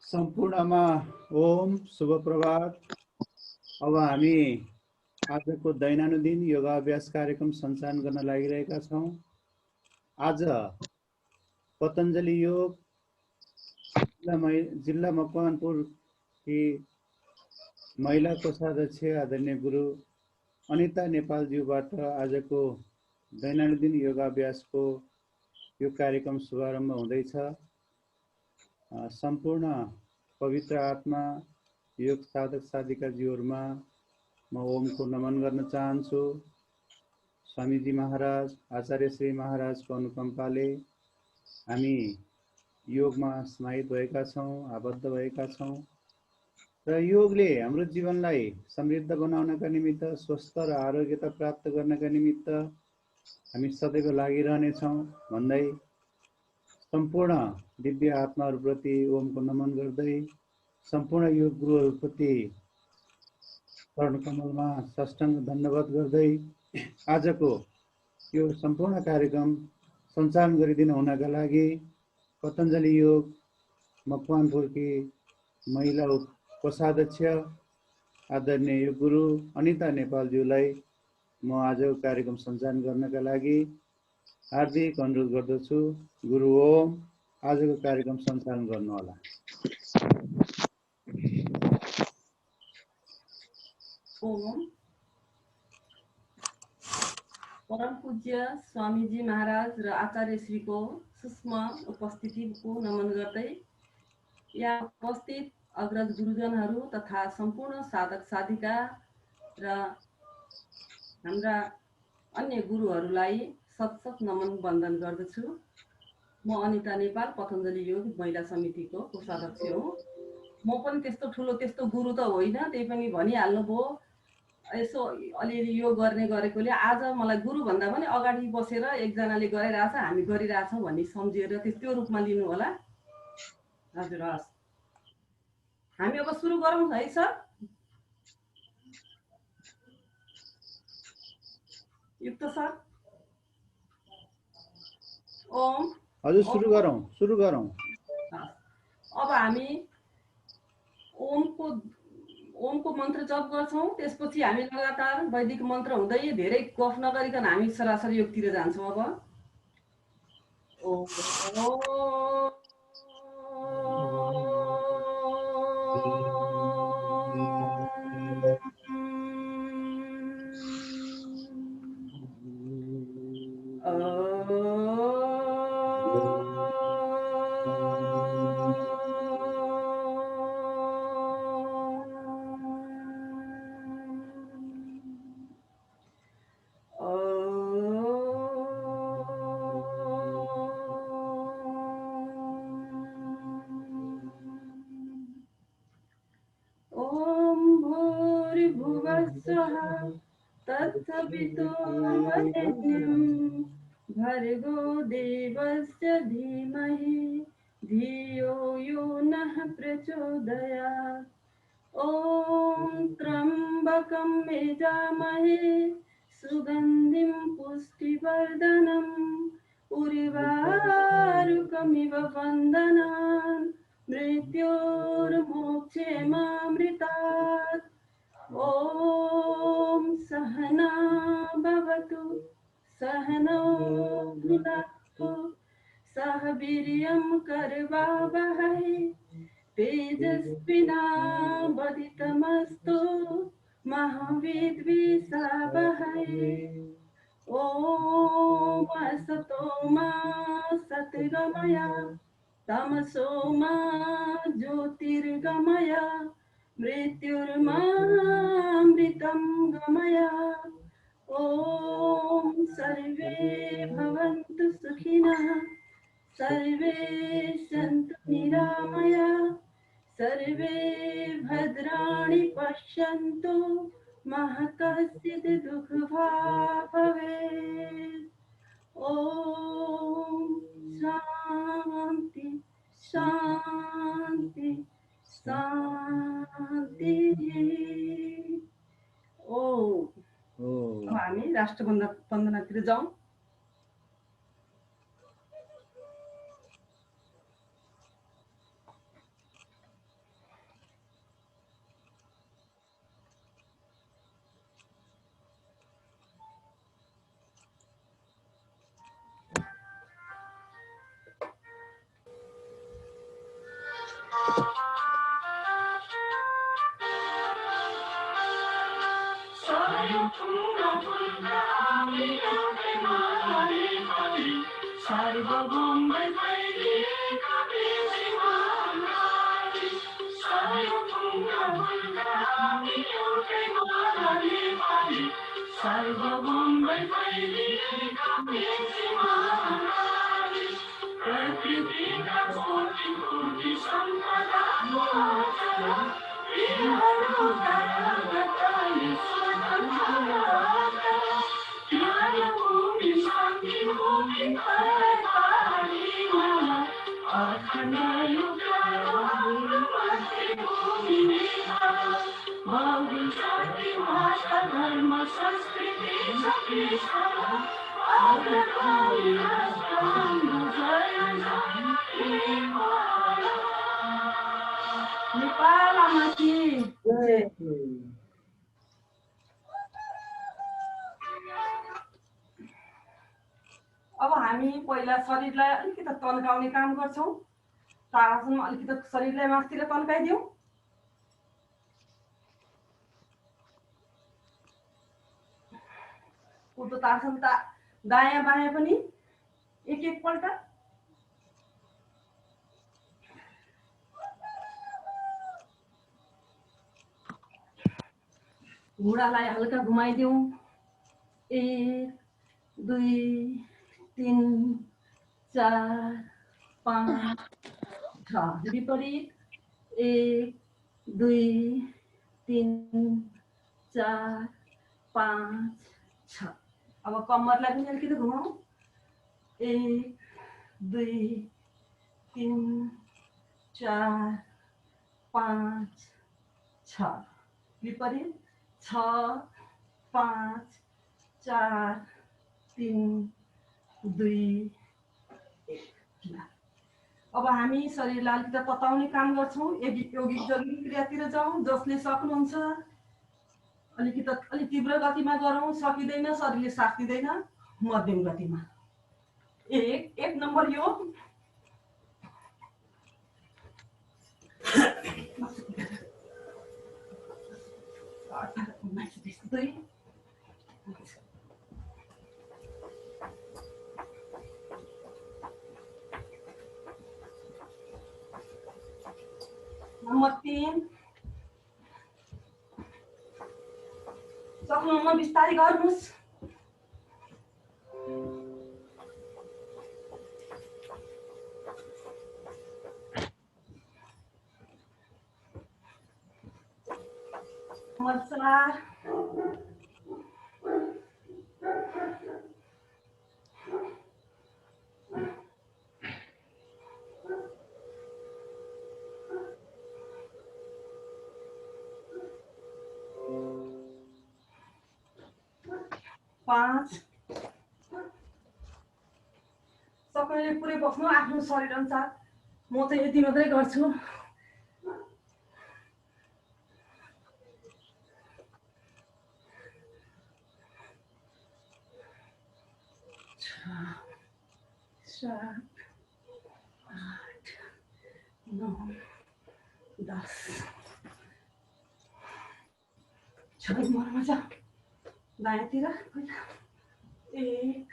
सम्पूर्णमा ओम शुभ प्रभात। अब हामी आजको दैनन्दिन योगाभ्यास कार्यक्रम सञ्चालन गर्न लागिरहेका छौं। आज पतञ्जलि योग जिल्ला मकवानपुरकी महिला कोषाध्यक्ष आदरणीय गुरु अनिता नेपालज्यूबाट आजको दैनन्दिन योगाभ्यासको यो कार्यक्रम शुभारम्भ हुँदैछ। सम्पूर्ण पवित्र आत्मा योग साधक साधिकाज्यूहरुमा म ओमको नमन गर्न चाहन्छु। स्वामीजी महाराज आचार्य श्री महाराजको अनुकम्पाले हामी योगमा समाहित भएका छौं, आबद्ध भएका छौं र योगले हाम्रो जीवनलाई समृद्ध बनाउनका निमित्त, स्वस्थ र आरोग्यता प्राप्त गर्नका निमित्त हामी सदैव लागिरहने छौं भन्दै सम्पूर्ण दिव्य आत्माहरूप्रति ओमको नमन गर्दै सम्पूर्ण योग गुरुहरूप्रति चरण कमलमा साष्टाङ्ग दण्डवत गर्दै आजको यो सम्पूर्ण कार्यक्रम सञ्चालन गरिदिनु हुनका लागि पतञ्जलि योग मकवानपुरकी महिला कोषाध्यक्ष आदरणीय योग गुरु अनिता नेपालज्यूलाई म आजको कार्यक्रम सञ्चालन गर्नका लागि हार्दिक अनुरोध गर्दछु। गुरु ओम, आजको कार्यक्रम सञ्चालन गर्नुहोला। ओम। परम पूज्य स्वामीजी महाराज र आचार्य श्रीको सूक्ष्म उपस्थितिको नमन गर्दै यहाँ उपस्थित अग्रज गुरुजनहरू तथा सम्पूर्ण साधक साधिका र हाम्रा अन्य गुरुहरूलाई सत नमन वन्दन गर्दछु। म अनिता नेपाल पतञ्जलि योग महिला समितिको कोषाध्यक्ष हुँ। म पनि त्यस्तो गुरु त होइन, त्यही पनि भनिहाल्नुभयो। यसो अलिअलि यो गर्ने गरेकोले आज मलाई गुरु भन्दा पनि अगाडि बसेर एकजनाले गरिरहेछ, हामी गरिरहेछौँ भन्ने सम्झिएर त्यो रूपमा लिनु होला। हजुर, हस्। हामी अब सुरु गरौँ है सर। युक्त सर। ओम। हजुर, सुरु गरौँ। अब हामी ओमको मन्त्र जप गर्छौं। त्यसपछि हामी लगातार वैदिक मन्त्र हुँदै धेरै गफ नगरिकन हामी सरासरी योगतिर जान्छौं। अब भर्गो देवस्य धीमहि धियो यो नः प्रचोदयात्। ॐ त्र्यम्बकं यजामहे सुगन्धिं पुष्टिवर्धनम् उर्वारुकमिव बन्धनान् मृत्योर्मोक्षेमामृतात्। ॐ सहना भवतु सहनौ भुनक्तु सह वीर्यं करवावहै तेजस्विनावधीतमस्तु मा विद्विषावहै। ॐ असतो मा सद्गमय तमसो मा ज्योतिर्गमय मृत्युर्मामृतं गमय। ॐ सर्वे भवन्तु सुखिनः सर्वे सन्तु निरामयाः सर्वे भद्राणि पश्यन्तु मा कश्चित् दुःखभाग् भवेत्। ॐ शान्ति शान्ति शान्तिः। अब हामी राष्ट्रवन्दनातिर जाउँ। अब हामी पहिला शरीरलाई अलिकति तन्काउने काम गर्छौं। तारासनमा अलिकति शरीरलाई माथितिर तन्काइदिउँ। उल्टो तारसन दायाँ बायाँ पनि एक पल्ट। घुँडालाई हल्का घुमाइदिउँ। 1 2 3 4 5 6। विपरीत 1 2 3 4 5 6। अब कम्मरलाई पनि अलिकति घुमाउँ। 1 2 3 4 5 6। विपरीत 6 5 4 3 2 1। अब हामी शरीरलाई अलिकति तताउने काम गर्छौं। यौगिक जरुरी क्रियातिर जाउँ। जसले सक्नुहुन्छ अलिक तीव्र गतिमा गरौँ। सकिदैन शरीरले साथ दिँदैन मध्यम गतिमा। एक नम्बर योग। नम्बर 3। सक्नुहुन्न बिस्तारै गर्नुस्। नम्बर 4। पाँच। सबैले पुरै बस्नु आफ्नो शरीर अनुसार। म चाहिँ यति मात्रै गर्छु। सात 8 9 10। छोरी मरमा जा दायाँतिर। 1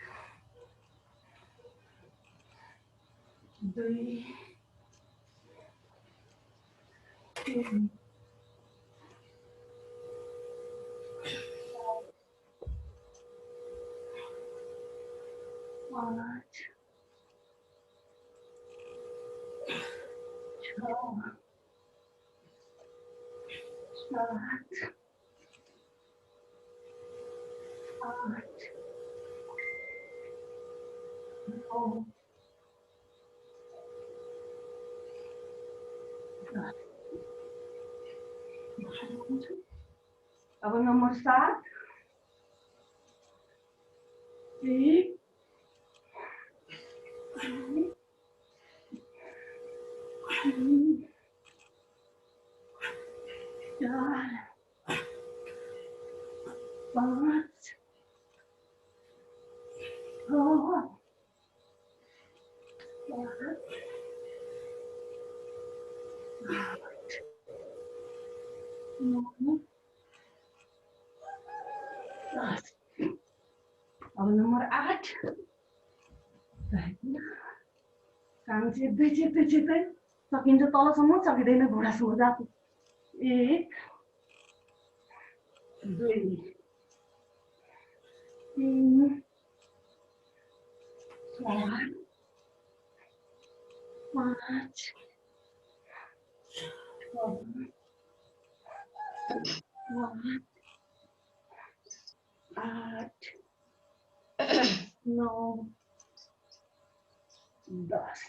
2 3 5 6 7 8 9 10। अब नंबर 7। 1 4 5 6 7 अब नम्बर 8 कान चेप्दै चेप्दै चेप्दै सकिन्छ तलसम्म सकिँदैन घोडासम्म जानु 1 2 3 4 5 8 9 10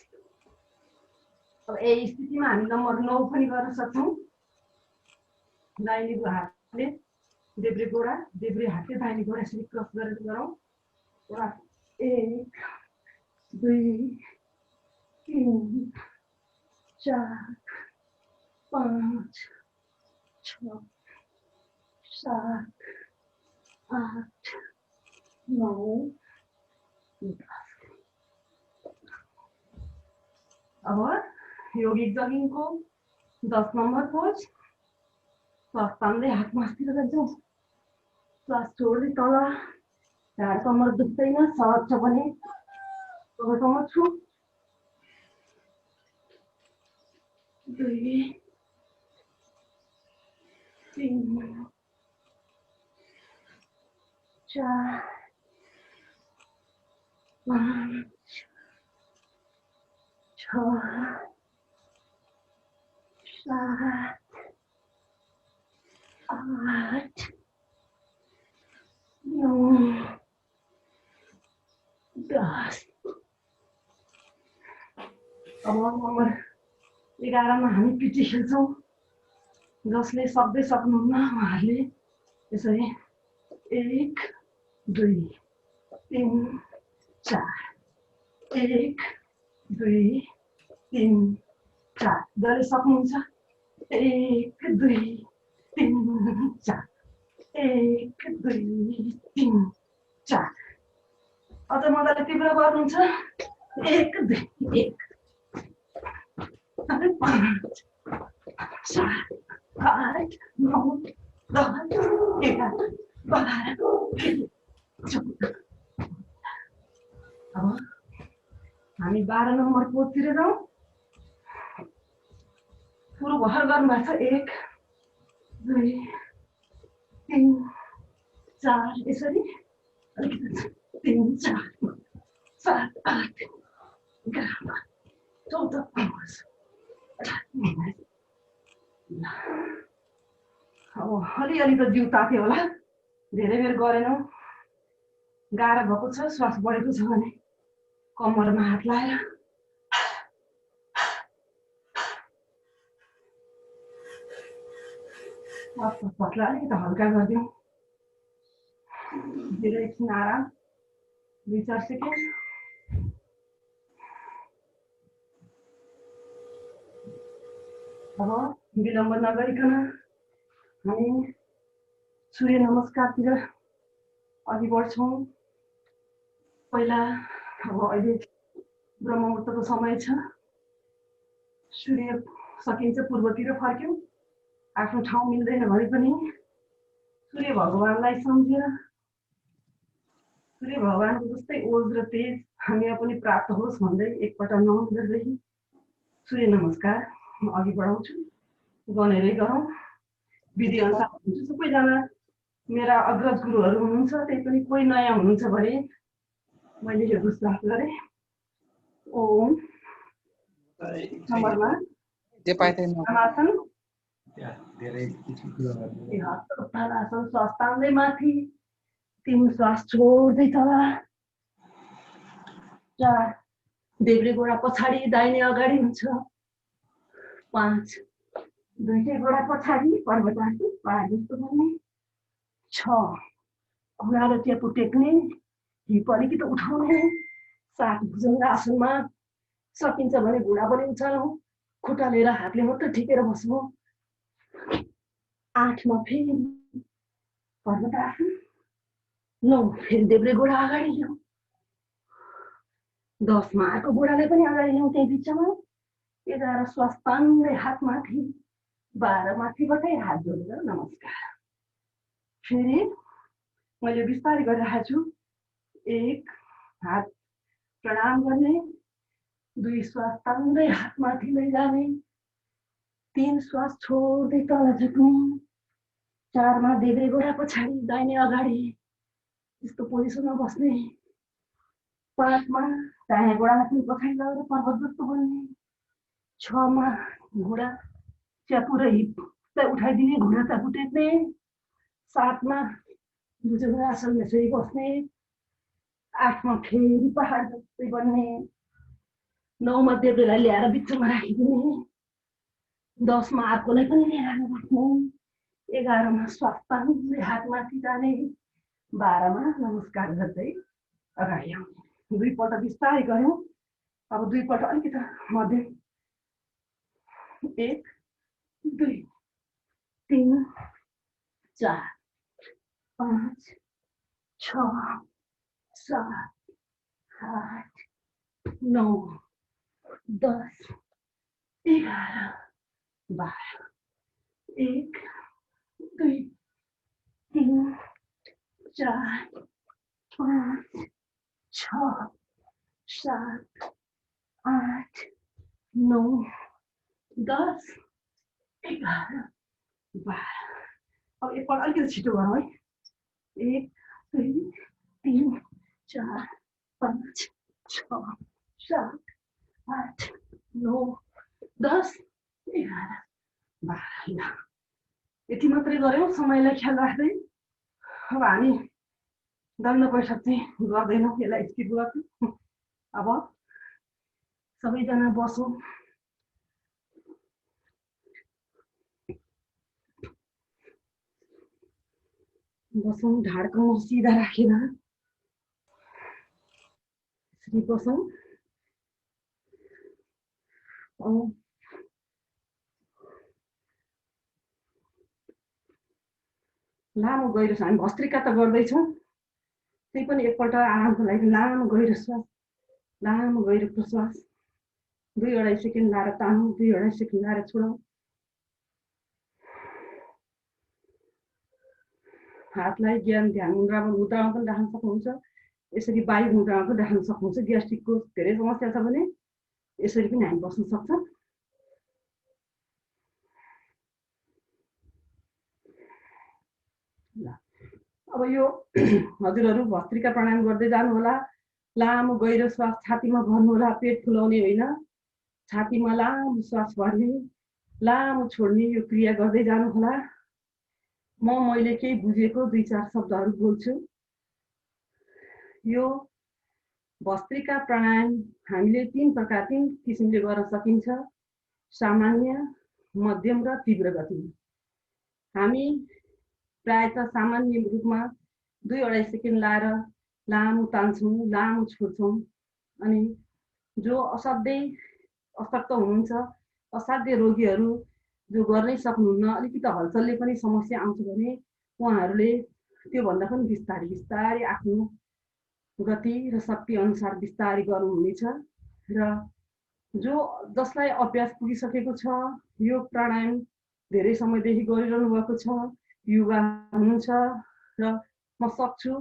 अब यही स्थितिमा हामी नम्बर 9 पनि गर्न सक्छौँ दाहिने हातले देब्रे गोडा देब्रे हातले दाहिने गोडा यसरी क्रस गरेर गरौँ 1 2 3 4 5 6 7 8 9 10 अब योगिक जगिङको 10 नम्बर पोज श्वास तान्दै हात मास्तिर जान्छौँ श्वास छोड्दै तल ढाड कम्मर दुख्दैन सहज छ भने तपाईँसँग छु 2 3 4 5 6 7 8 9 10 अब नम्बर 11 मा हामी पिटी खेल्छौँ जसले सक्दै सक्नुहुन्न उहाँहरूले यसरी 1 2 3 4 1 2 3 4 जसले सक्नुहुन्छ 1 2 3 4 1 2 3 4 अझ मजाले तीव्र गर्नुहुन्छ 1 2 1 5 7 8 9 10 11 12 अब हामी 12 नम्बर पोजतिर जाउँ पुरो भर गर्नुभएको छ 1 2 3 4 यसरी अलिकति 3 4 7 8 11 14 15 अब अलिअलि त जिउ तात्यो होला धेरै बेर गरेनौँ गाह्रो भएको छ श्वास बढेको छ भने कम्मरमा हात लाएर श्वासलाई अलिकति हल्का गरिदिउँ धेरै एकछिन आराम 2-4 सेकेन्ड अब विलम्ब नगरिकन हामी सूर्य नमस्कारतिर अघि बढ्छौँ पहिला अब अहिले ब्रह्ममुहूर्तको समय छ सूर्य सकिन्छ पूर्वतिर फर्क्यौँ आफ्नो ठाउँ मिल्दैन भने पनि सूर्य भगवानलाई सम्झेर सूर्य भगवानको जस्तै ओज र तेज हामीलाई पनि प्राप्त होस् भन्दै एकपल्ट नमन गर्दै सूर्य नमस्कार अघि बढाउँछु गनेरै गरौँ विधि अनुसार हुनुहुन्छ सबैजना मेरा अग्रज गुरुहरू हुनुहुन्छ त्यही पनि कोही नयाँ हुनुहुन्छ भने मैले यो विश्वास गरेँ ओम नम्बरमा आसन श्वास तान्दै माथि 3 श्वास छोड्दै तल 4 देब्रे गोडा पछाडि दाहिने अगाडि हुन्छ 5 दुईटै गोडा पछाडि पर्वतासी पहाड जस्तो गर्ने 6 घुँडा र टेपु टेक्ने हिप अलिकति उठाउने 7 भुजङ्गासनमा सकिन्छ भने घुँडा पनि उचालौँ खुट्टा लिएर हातले मात्र ठेकेर बस्नु 8 मा फेरि पर्वतासन 9 फेरि देब्रे गोडा अगाडि ल्याउँ 10 मा अर्को गोडालाई पनि अगाडि ल्याउँ त्यही बिचमा 11 श्वास तान्दै हातमाथि, 12 माथिबाटै हात जोडेर नमस्कार। फेरि मैले बिस्तारै गरिरहेको छु। 1 हात प्रणाम गर्ने, 2 श्वास तान्दै हातमाथि लैजाने, 3 श्वास छोड्दै तल झुक्ने, 4 मा देब्रे गोडा पछाडि दाहिने अगाडि यस्तो पोजिसनमा बस्ने, 5 मा दाहिने गोडा पनि पछाडि लगेर पर्वत जस्तो बन्ने, 6 मा घुँडा च्यापुर हिपलाई उठाइदिने, घुँडा च्यापु टेक्ने, 7 मा भुजंगासन यसरी बस्ने, 8 मा फेरि पहाड जस्तै बन्ने, 9 मा देब्रेलाई ल्याएर बिचमा राखिदिने, 10 मा अर्कोलाई पनि लिएर बस्ने, 11 मा श्वास तान्दै हातमाथि जाने, 12 मा नमस्कार गर्दै अगाडि आउने। 2 पल्ट बिस्तारै गऱ्यौँ। अब 2 पल्ट अलिकति मध्यम। 1 2 3 4 5 6 7 8 9 10 11 12 1 2 3 4 5 6 7 8 9 10 11 12। अब एकपल्ट अलिकति छिटो गरौँ है। 1 2 3 4 5 6 7 8 9 10 11 12। यति मात्रै गऱ्यौँ समयलाई ख्याल राख्दै। अब हामी दण्ड बैठक चाहिँ गर्दैनौँ, यसलाई स्किप गर्छौँ। अब सबैजना बसौँ। बसौँ, ढाड कमर सिधा राखेर यसरी बसौँ। लामो गहिरो हामी भस्त्रिका त गर्दैछौँ, त्यही पनि एकपल्ट आरामको लागि लामो गहिरो श्वास, लामो गहिरो प्रश्वास। 2-2.5 सेकेन्ड लाएर तानौँ, 2-2.5 सेकेन्ड लाएर छोडौँ। हातलाई ज्ञान ध्यान मुद्रामा पनि राख्न सक्नुहुन्छ, यसरी वायु मुद्रामा पनि राख्न सक्नुहुन्छ। ग्यास्ट्रिकको धेरै समस्या छ भने यसरी पनि हामी बस्न सक्छौँ। अब यो हजुरहरू भस्त्रिका प्राणायाम गर्दै जानु होला। लामो गहिरो श्वास छातीमा भर्नु होला, पेट फुलाउने होइन, छातीमा लामो श्वास भर्ने, लामो छोड्ने, यो क्रिया गर्दै जानु होला। मैले केही बुझेको 2-4 शब्दहरू बोल्छु। यो भस्त्रिका प्राणायाम हामीले 3 किसिमले गर्न सकिन्छ, सामान्य, मध्यम र तीव्र गति। हामी प्रायः सामान्य रूपमा 2-2.5 सेकेन्ड लाएर लामो तान्छौँ, लामो छोड्छौँ। अनि जो असाध्यै अशक्त हुनुहुन्छ, असाध्य रोगीहरू जो गर्नै सक्नुहुन्न, अलिकति हलचलले पनि समस्या आउँछ भने उहाँहरूले त्योभन्दा पनि बिस्तारै बिस्तारै आफ्नो गति र शक्ति अनुसार बिस्तारै गर्नुहुनेछ। र जसलाई अभ्यास पुगिसकेको छ, यो प्राणायाम धेरै समयदेखि गरिरहनु भएको छ, युवा हुनुहुन्छ र म सक्छु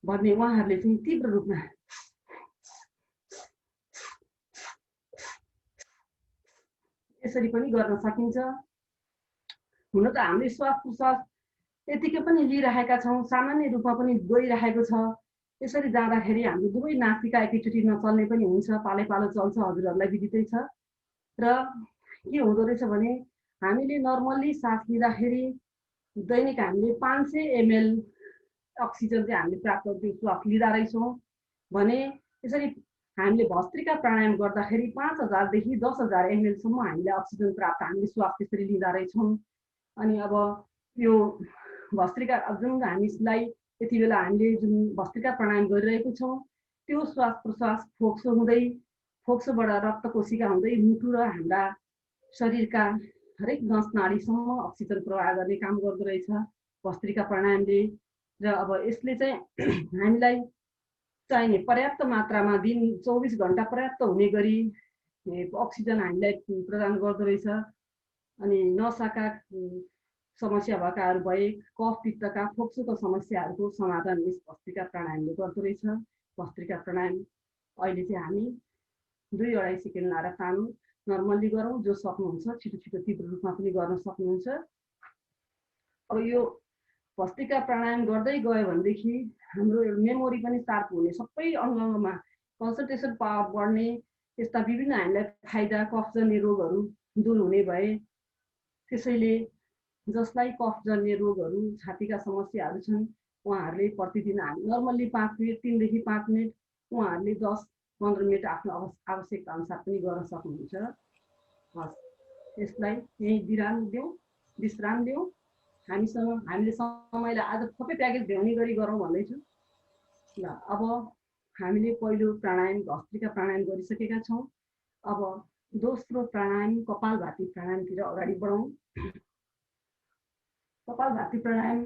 भन्ने उहाँहरूले चाहिँ तीव्र रूपमा यसरी पनि गर्न सकिन्छ। हुन त हामीले श्वास प्रश्वास यतिकै पनि लिइरहेका छौँ, सामान्य रूपमा पनि गइरहेको छ। यसरी जाँदाखेरि हाम्रो दुवै नासिका एकैचोटि नचल्ने पनि हुन्छ, पालै पालो चल्छ, हजुरहरूलाई विदितै छ। र के हुँदो रहेछ भने हामीले नर्मल्ली सास लिँदाखेरि दैनिक हामीले 500 ml अक्सिजन चाहिँ हामीले प्राप्त त्यो श्वास लिँदा रहेछौँ भने यसरी हामीले भस्त्रिका प्राणायाम गर्दाखेरि 5000 देखि 10000 ml सम्म हामीले अक्सिजन प्राप्त हामीले श्वास त्यसरी लिँदा रहेछौँ। अनि अब यो भस्त्रिका जुन हामीलाई यति बेला हामीले जुन भस्त्रिका प्राणायाम गरिरहेको छौँ, त्यो श्वास प्रश्वास फोक्सो हुँदै, फोक्सोबाट रक्त कोशिका हुँदै मुटु र हाम्रा शरीरका हरेक नस नाडीसम्म अक्सिजन प्रवाह गर्ने काम गर्दो रहेछ भस्त्रिका प्राणायामले। र अब यसले चाहिँ हामीलाई चाहिने पर्याप्त मात्रामा दिन 24 घण्टा पर्याप्त हुने गरी अक्सिजन हामीलाई प्रदान गर्दो रहेछ। अनि नसाका समस्या भएकाहरू भए, कफ पित्तका फोक्सोको समस्याहरूको समाधान यस भस्त्रिका प्राणायामले गर्दो रहेछ। भस्त्रिका प्राणायाम अहिले चाहिँ हामी 2-2.5 सेकेन्ड लाएर तानौँ, नर्मल्ली गरौँ। जो सक्नुहुन्छ छिटो छिटो तीव्र रूपमा पनि गर्न सक्नुहुन्छ। अब यो भस्त्रिका प्राणायाम गर्दै गयो भनेदेखि हाम्रो मेमोरी पनि सार्प हुने, सबै अङ्गमा कन्सन्ट्रेसन पावर बढ्ने, यस्ता विभिन्न हामीलाई फाइदा, कफजन्य रोगहरू दूर हुने भए। त्यसैले जसलाई कफजन्य रोगहरू, छातीका समस्याहरू छन्, उहाँहरूले प्रतिदिन हामी नर्मल्ली 5 मिनट, 3 देखि 5 मिनट, उहाँहरूले 10-15 मिनट आफ्नो आवश्यकता अनुसार पनि गर्न सक्नुहुन्छ। हस्, यसलाई यही विश्राम दिउँ। हामीले समयलाई आज सबै प्याकेज भ्याउने गरी गरौँ भन्दैछु। ल, अब हामीले पहिलो प्राणायाम भस्त्रिका प्राणायाम गरिसकेका छौँ। अब दोस्रो प्राणायाम कपालभाती प्राणायामतिर अगाडि बढौँ। कपालभाती प्राणायाम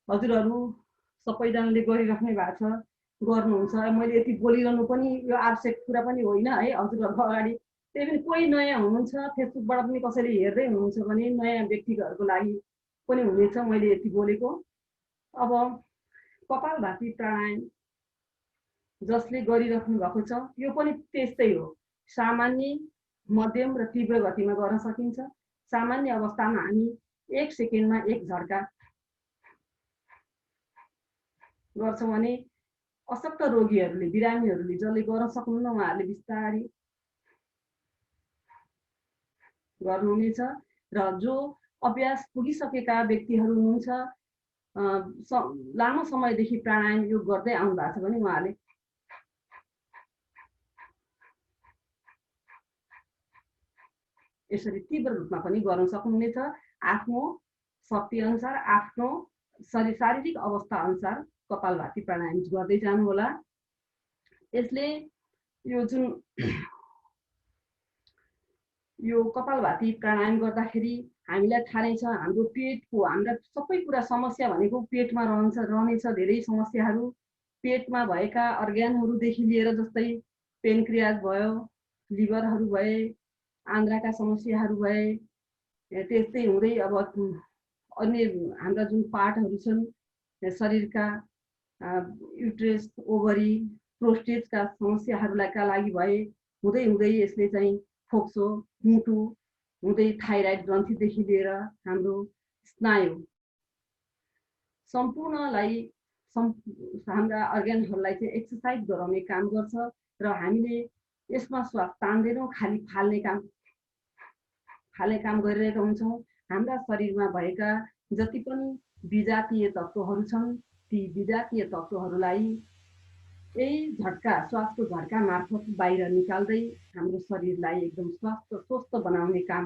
हजुरहरू सबैजनाले गरिराख्ने भएको छ, गर्नुहुन्छ। मैले यति बोलिरहनु पनि यो आवश्यक कुरा पनि होइन है हजुरहरूको अगाडि। त्यही पनि कोही नयाँ हुनुहुन्छ, फेसबुकबाट पनि कसैले हेर्दै हुनुहुन्छ भने नयाँ व्यक्तिहरूको लागि पनि हुनेछ मैले यति बोलेको। अब कपालभाती प्राणायाम जसले गरिराख्नु भएको छ, यो पनि त्यस्तै हो। सामान्य, मध्यम र तीव्र गतिमा गर्न सकिन्छ। सामान्य अवस्थामा हामी 1 सेकेन्डमा 1 झड्का गर्छौँ भने अशक्त रोगीहरूले, बिरामीहरूले जसले गर्न सक्नुहुन्न उहाँहरूले बिस्तारै गर्नुहुनेछ। र जो अभ्यास पुगिसकेका व्यक्तिहरू हुनुहुन्छ, लामो समयदेखि प्राणायाम योग गर्दै आउनु भएको छ भने उहाँहरूले यसरी तीव्र रूपमा पनि गर्न सक्नुहुनेछ। आफ्नो शक्ति अनुसार, आफ्नो शारीरिक अवस्था अनुसार कपालभाती प्राणायाम गर्दै जानुहोला। यसले यो कपालभाती प्राणायाम गर्दाखेरि हामीलाई थाहा नै छ, हाम्रो पेटको, हाम्रा सबै कुरा समस्या भनेको पेटमा रहनेछ। धेरै समस्याहरू पेटमा भएका अर्ग्यानहरूदेखि लिएर, जस्तै पेनक्रियाज भयो, लिभरहरू भए, आन्द्राका समस्याहरू भए, त्यस्तै हुँदै अब अन्य हाम्रा जुन पार्टहरू छन् शरीरका, युट्रेस, ओभरी, प्रोस्टेटका समस्याहरूका लागि भए, हुँदै हुँदै यसले चाहिँ फोक्सो, मुटु हुँदै थाइराइड ग्रन्थीदेखि लिएर हाम्रो स्नायु सम्पूर्णलाई, हाम्रा अर्ग्यानहरूलाई चाहिँ एक्सर्साइज गराउने काम गर्छ। र हामीले यसमा श्वास तान्दैनौँ, खाली फाल्ने काम गरिरहेका हुन्छौँ। हाम्रा शरीरमा भएका जति पनि विजातीय तत्त्वहरू छन्, ती विजातीय तत्त्वहरूलाई यही झट्का, श्वासको झट्का मार्फत बाहिर निकाल्दै हाम्रो शरीरलाई एकदम स्वस्थ बनाउने काम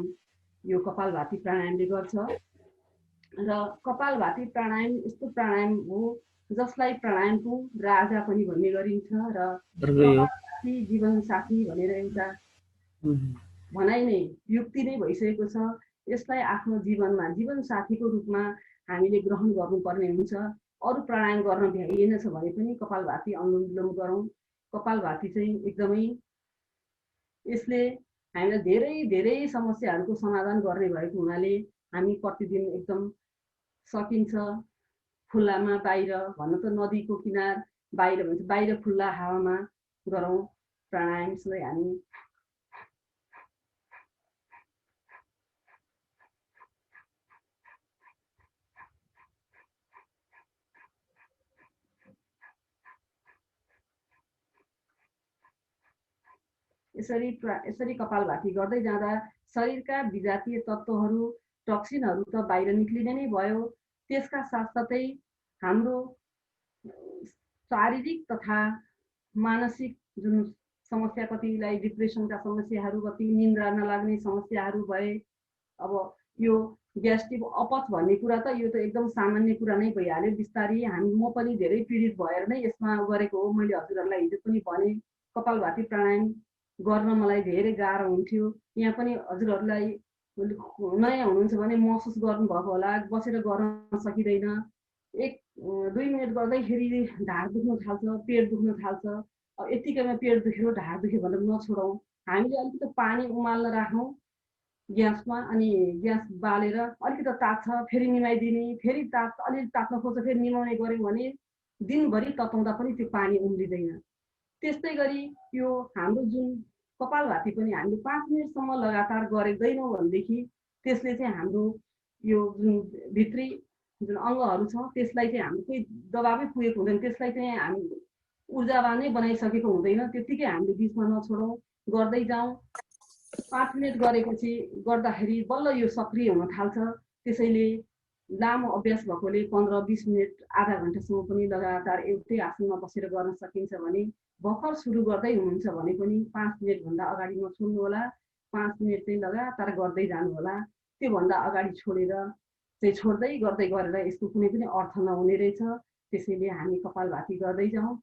यो कपालभाती प्राणायामले गर्छ। र कपालभाती प्राणायाम यस्तो प्राणायाम हो जसलाई प्राणायामको राजा पनि भन्ने गरिन्छ। र कपालभाती जीवनसाथी भनेर एउटा भनाइ नै, युक्ति नै भइसकेको छ। यसलाई आफ्नो जीवनमा जीवनसाथीको रूपमा हामीले ग्रहण गर्नुपर्ने हुन्छ। अरू प्राणायाम गर्न भ्याइएन छ भने पनि कपालभाती अनुलोम विलोम गरौँ। कपालभाती चाहिँ एकदमै, यसले हामीलाई धेरै धेरै समस्याहरूको समाधान गर्ने भएको हुनाले हामी प्रतिदिन एकदम सकिन्छ खुल्लामा, बाहिर भन्नु त नदीको किनार, बाहिर भन्छ बाहिर खुल्ला हावामा गरौँ प्राणायाम। यसलाई हामी यसरी कपालभाती गर्दै जाँदा शरीरका विजातीय तत्त्वहरू, टक्सिनहरू त बाहिर निक्लिने नै भयो। त्यसका साथसाथै हाम्रो शारीरिक तथा मानसिक जुन समस्या, कतिलाई डिप्रेसनका समस्याहरू, कति निन्द्रा नलाग्ने समस्याहरू भए, अब यो ग्यास्ट्रिक अपच भन्ने कुरा त यो त एकदम सामान्य कुरा नै भइहाल्यो। बिस्तारै म पनि धेरै पीडित भएर नै यसमा गरेको हो। मैले हजुरहरूलाई हिजो पनि भने, कपालभाती प्राणायाम गर्न मलाई धेरै गाह्रो हुन्थ्यो। यहाँ पनि हजुरहरूलाई नयाँ हुनुहुन्छ भने महसुस गर्नुभएको होला, बसेर गर्न सकिँदैन। 1-2 मिनट गर्दैखेरि ढाड दुख्न थाल्छ, पेट दुख्न थाल्छ, अब यतिकैमा पेट दुख्यो ढाड दुख्यो भनेर नछोडौँ। हामीले अलिकति पानी उमाल्न राखौँ ग्यासमा, अनि ग्यास बालेर अलिकति तात्छ फेरि निमाइदिने, फेरि अलिअलि तात्न खोज्छ फेरि निमाउने गऱ्यौँ भने दिनभरि तताउँदा पनि त्यो पानी उम्लिँदैन। त्यस्तै गरी यो हाम्रो जुन कपालभाती पनि हामीले 5 मिनटसम्म लगातार गर्दैनौँ भनेदेखि त्यसले चाहिँ हाम्रो यो जुन भित्री जुन अङ्गहरू छ त्यसलाई चाहिँ हाम्रो केही दबाबै पुगेको हुँदैन, त्यसलाई चाहिँ हामी ऊर्जावान नै बनाइसकेको हुँदैन। त्यत्तिकै हामीले बिचमा नछोडौँ, गर्दै जाउँ। 5 मिनट गरेपछि गर्दाखेरि बल्ल यो सक्रिय हुन थाल्छ। त्यसैले लामो अभ्यास भएकोले 15-20 मिनट आधा घन्टासम्म पनि लगातार एउटै आसनमा बसेर गर्न सकिन्छ भने, भर्खर सुरु गर्दै हुनुहुन्छ भने पनि 5 मिनटभन्दा अगाडि नछोड्नु होला। 5 मिनट चाहिँ लगातार गर्दै जानु होला। त्योभन्दा अगाडि छोडेर चाहिँ छोड्दै गर्दै गरेर यसको कुनै पनि अर्थ नहुने रहेछ। त्यसैले हामी कपालभाती गर्दै जाउँ।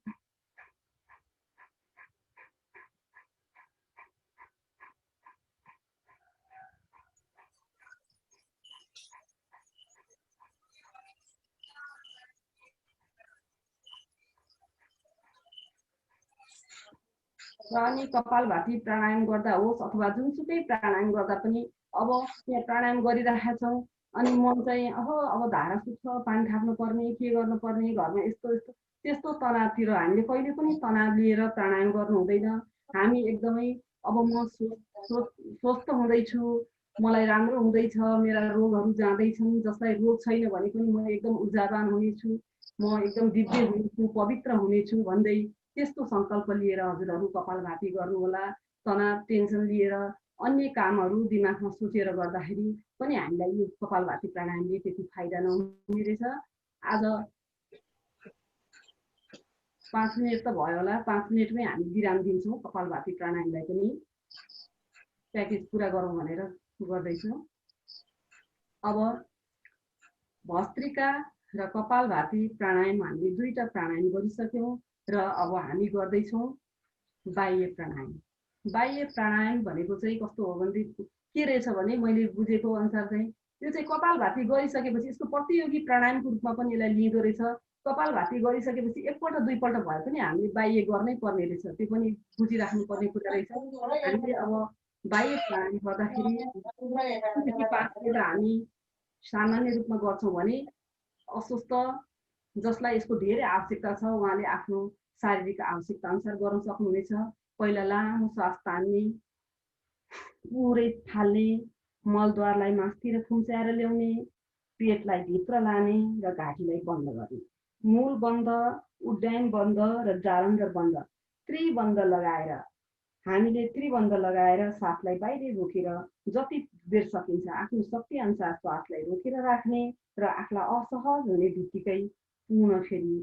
र अनि कपालभाती प्राणायाम गर्दा होस् अथवा जुनसुकै प्राणायाम गर्दा पनि अब यहाँ प्राणायाम गरिरहेका छौँ अनि मन चाहिँ अब धारा सुत्छ, पानी थाप्नु पर्ने, के गर्नुपर्ने, घरमा यस्तो यस्तो त्यस्तो तनावतिर हामीले कहिले पनि तनाव लिएर प्राणायाम गर्नु हुँदैन। हामी एकदमै अब म स्वस्थ हुँदैछु, मलाई राम्रो हुँदैछ, मेरा रोगहरू जाँदैछन्, जसलाई रोग छैन भने पनि म एकदम ऊर्जावान हुनेछु, म एकदम दिव्य हुनेछु, पवित्र हुनेछु भन्दै त्यस्तो सङ्कल्प लिएर हजुरहरू कपालभाती गर्नुहोला। तनाव टेन्सन लिएर अन्य कामहरू दिमागमा सोचेर गर्दाखेरि पनि हामीलाई यो कपालभाती प्राणायामले त्यति फाइदा नहुने रहेछ। आज 5 मिनट त भयो होला, 5 मिनटमै हामी विराम दिन्छौँ। कपालभाती प्राणायामलाई पनि प्याकेज पुरा गरौँ भनेर गर्दैछौँ। अब भस्त्रिका र कपालभाती प्राणायाम हामीले दुईटा प्राणायाम गरिसक्यौँ र अब हामी गर्दैछौँ बाह्य प्राणायाम। बाह्य प्राणायाम भनेको चाहिँ कस्तो हो भनेदेखि के रहेछ भने मैले बुझेको अनुसार चाहिँ यो चाहिँ कपालभाती गरिसकेपछि यसको प्रतियोगी प्राणायामको रूपमा पनि यसलाई लिँदो रहेछ। कपालभाती गरिसकेपछि एकपल्ट दुईपल्ट भए पनि हामीले बाह्य गर्नै पर्ने रहेछ, त्यो पनि बुझिराख्नु पर्ने कुरा रहेछ। हामीले अब बाह्य प्राणायाम गर्दाखेरि 5 मिनट हामी सामान्य रूपमा गर्छौँ भने अस्वस्थ जसलाई यसको धेरै आवश्यकता छ उहाँले आफ्नो शारीरिक आवश्यकता अनुसार गर्न सक्नुहुनेछ। पहिला लामो सास तान्ने, पुरै फाल्ने, मलद्वारलाई मास्तिर खुम्च्याएर ल्याउने, पेटलाई भित्र लाने र घाँटीलाई बन्द गर्ने। मूल बन्द, उड्डयन बन्द र जालन्धर बन्द, त्रिबन्ध लगाएर हामीले त्रिबन्ध लगाएर सासलाई बाहिर रोकेर जति बेर सकिन्छ आफ्नो शक्ति अनुसार श्वासलाई रोकेर राख्ने र आफूलाई असहज हुने बित्तिकै पुनः फेरि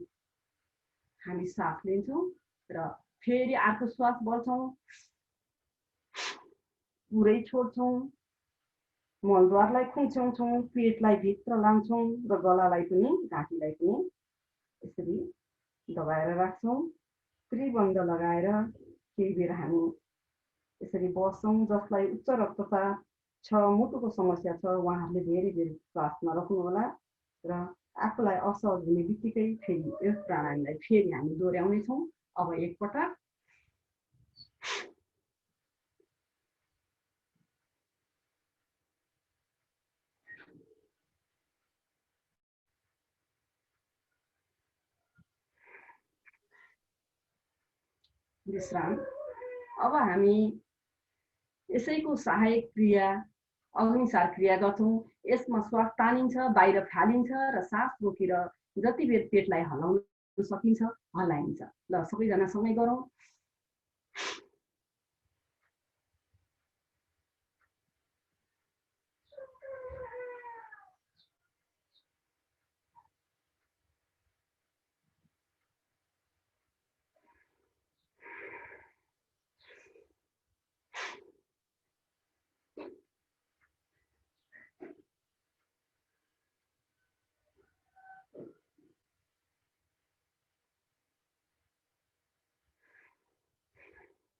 हामी सास लिन्छौँ र फेरि अर्को श्वास बढ्छौँ, पुरै छोड्छौँ, मलद्वारलाई खुम्च्याउँछौँ, पेटलाई भित्र लान्छौँ र गलालाई पनि घाँटीलाई पनि यसरी दबाएर राख्छौँ। त्रिबन्ध लगाएर केही बेर हामी यसरी बस्छौँ। जसलाई उच्च रक्तचाप छ, मुटुको समस्या छ उहाँहरूले धेरै बेर श्वास नरोक्नुहोला र आफूलाई असहज हुने बित्तिकै फेरि यस प्राणायामलाई फेरि हामी दोहोऱ्याउनेछौँ। अब एकपटक विश्राम। अब हामी यसैको सहायक क्रिया अग्निसार क्रिया गर्छौँ। यसमा श्वास तानिन्छ, बाहिर फालिन्छ र सास रोकेर जति बेर पेटलाई हलाउन सकिन्छ हलाइन्छ। ल सबैजना सँगै गरौँ।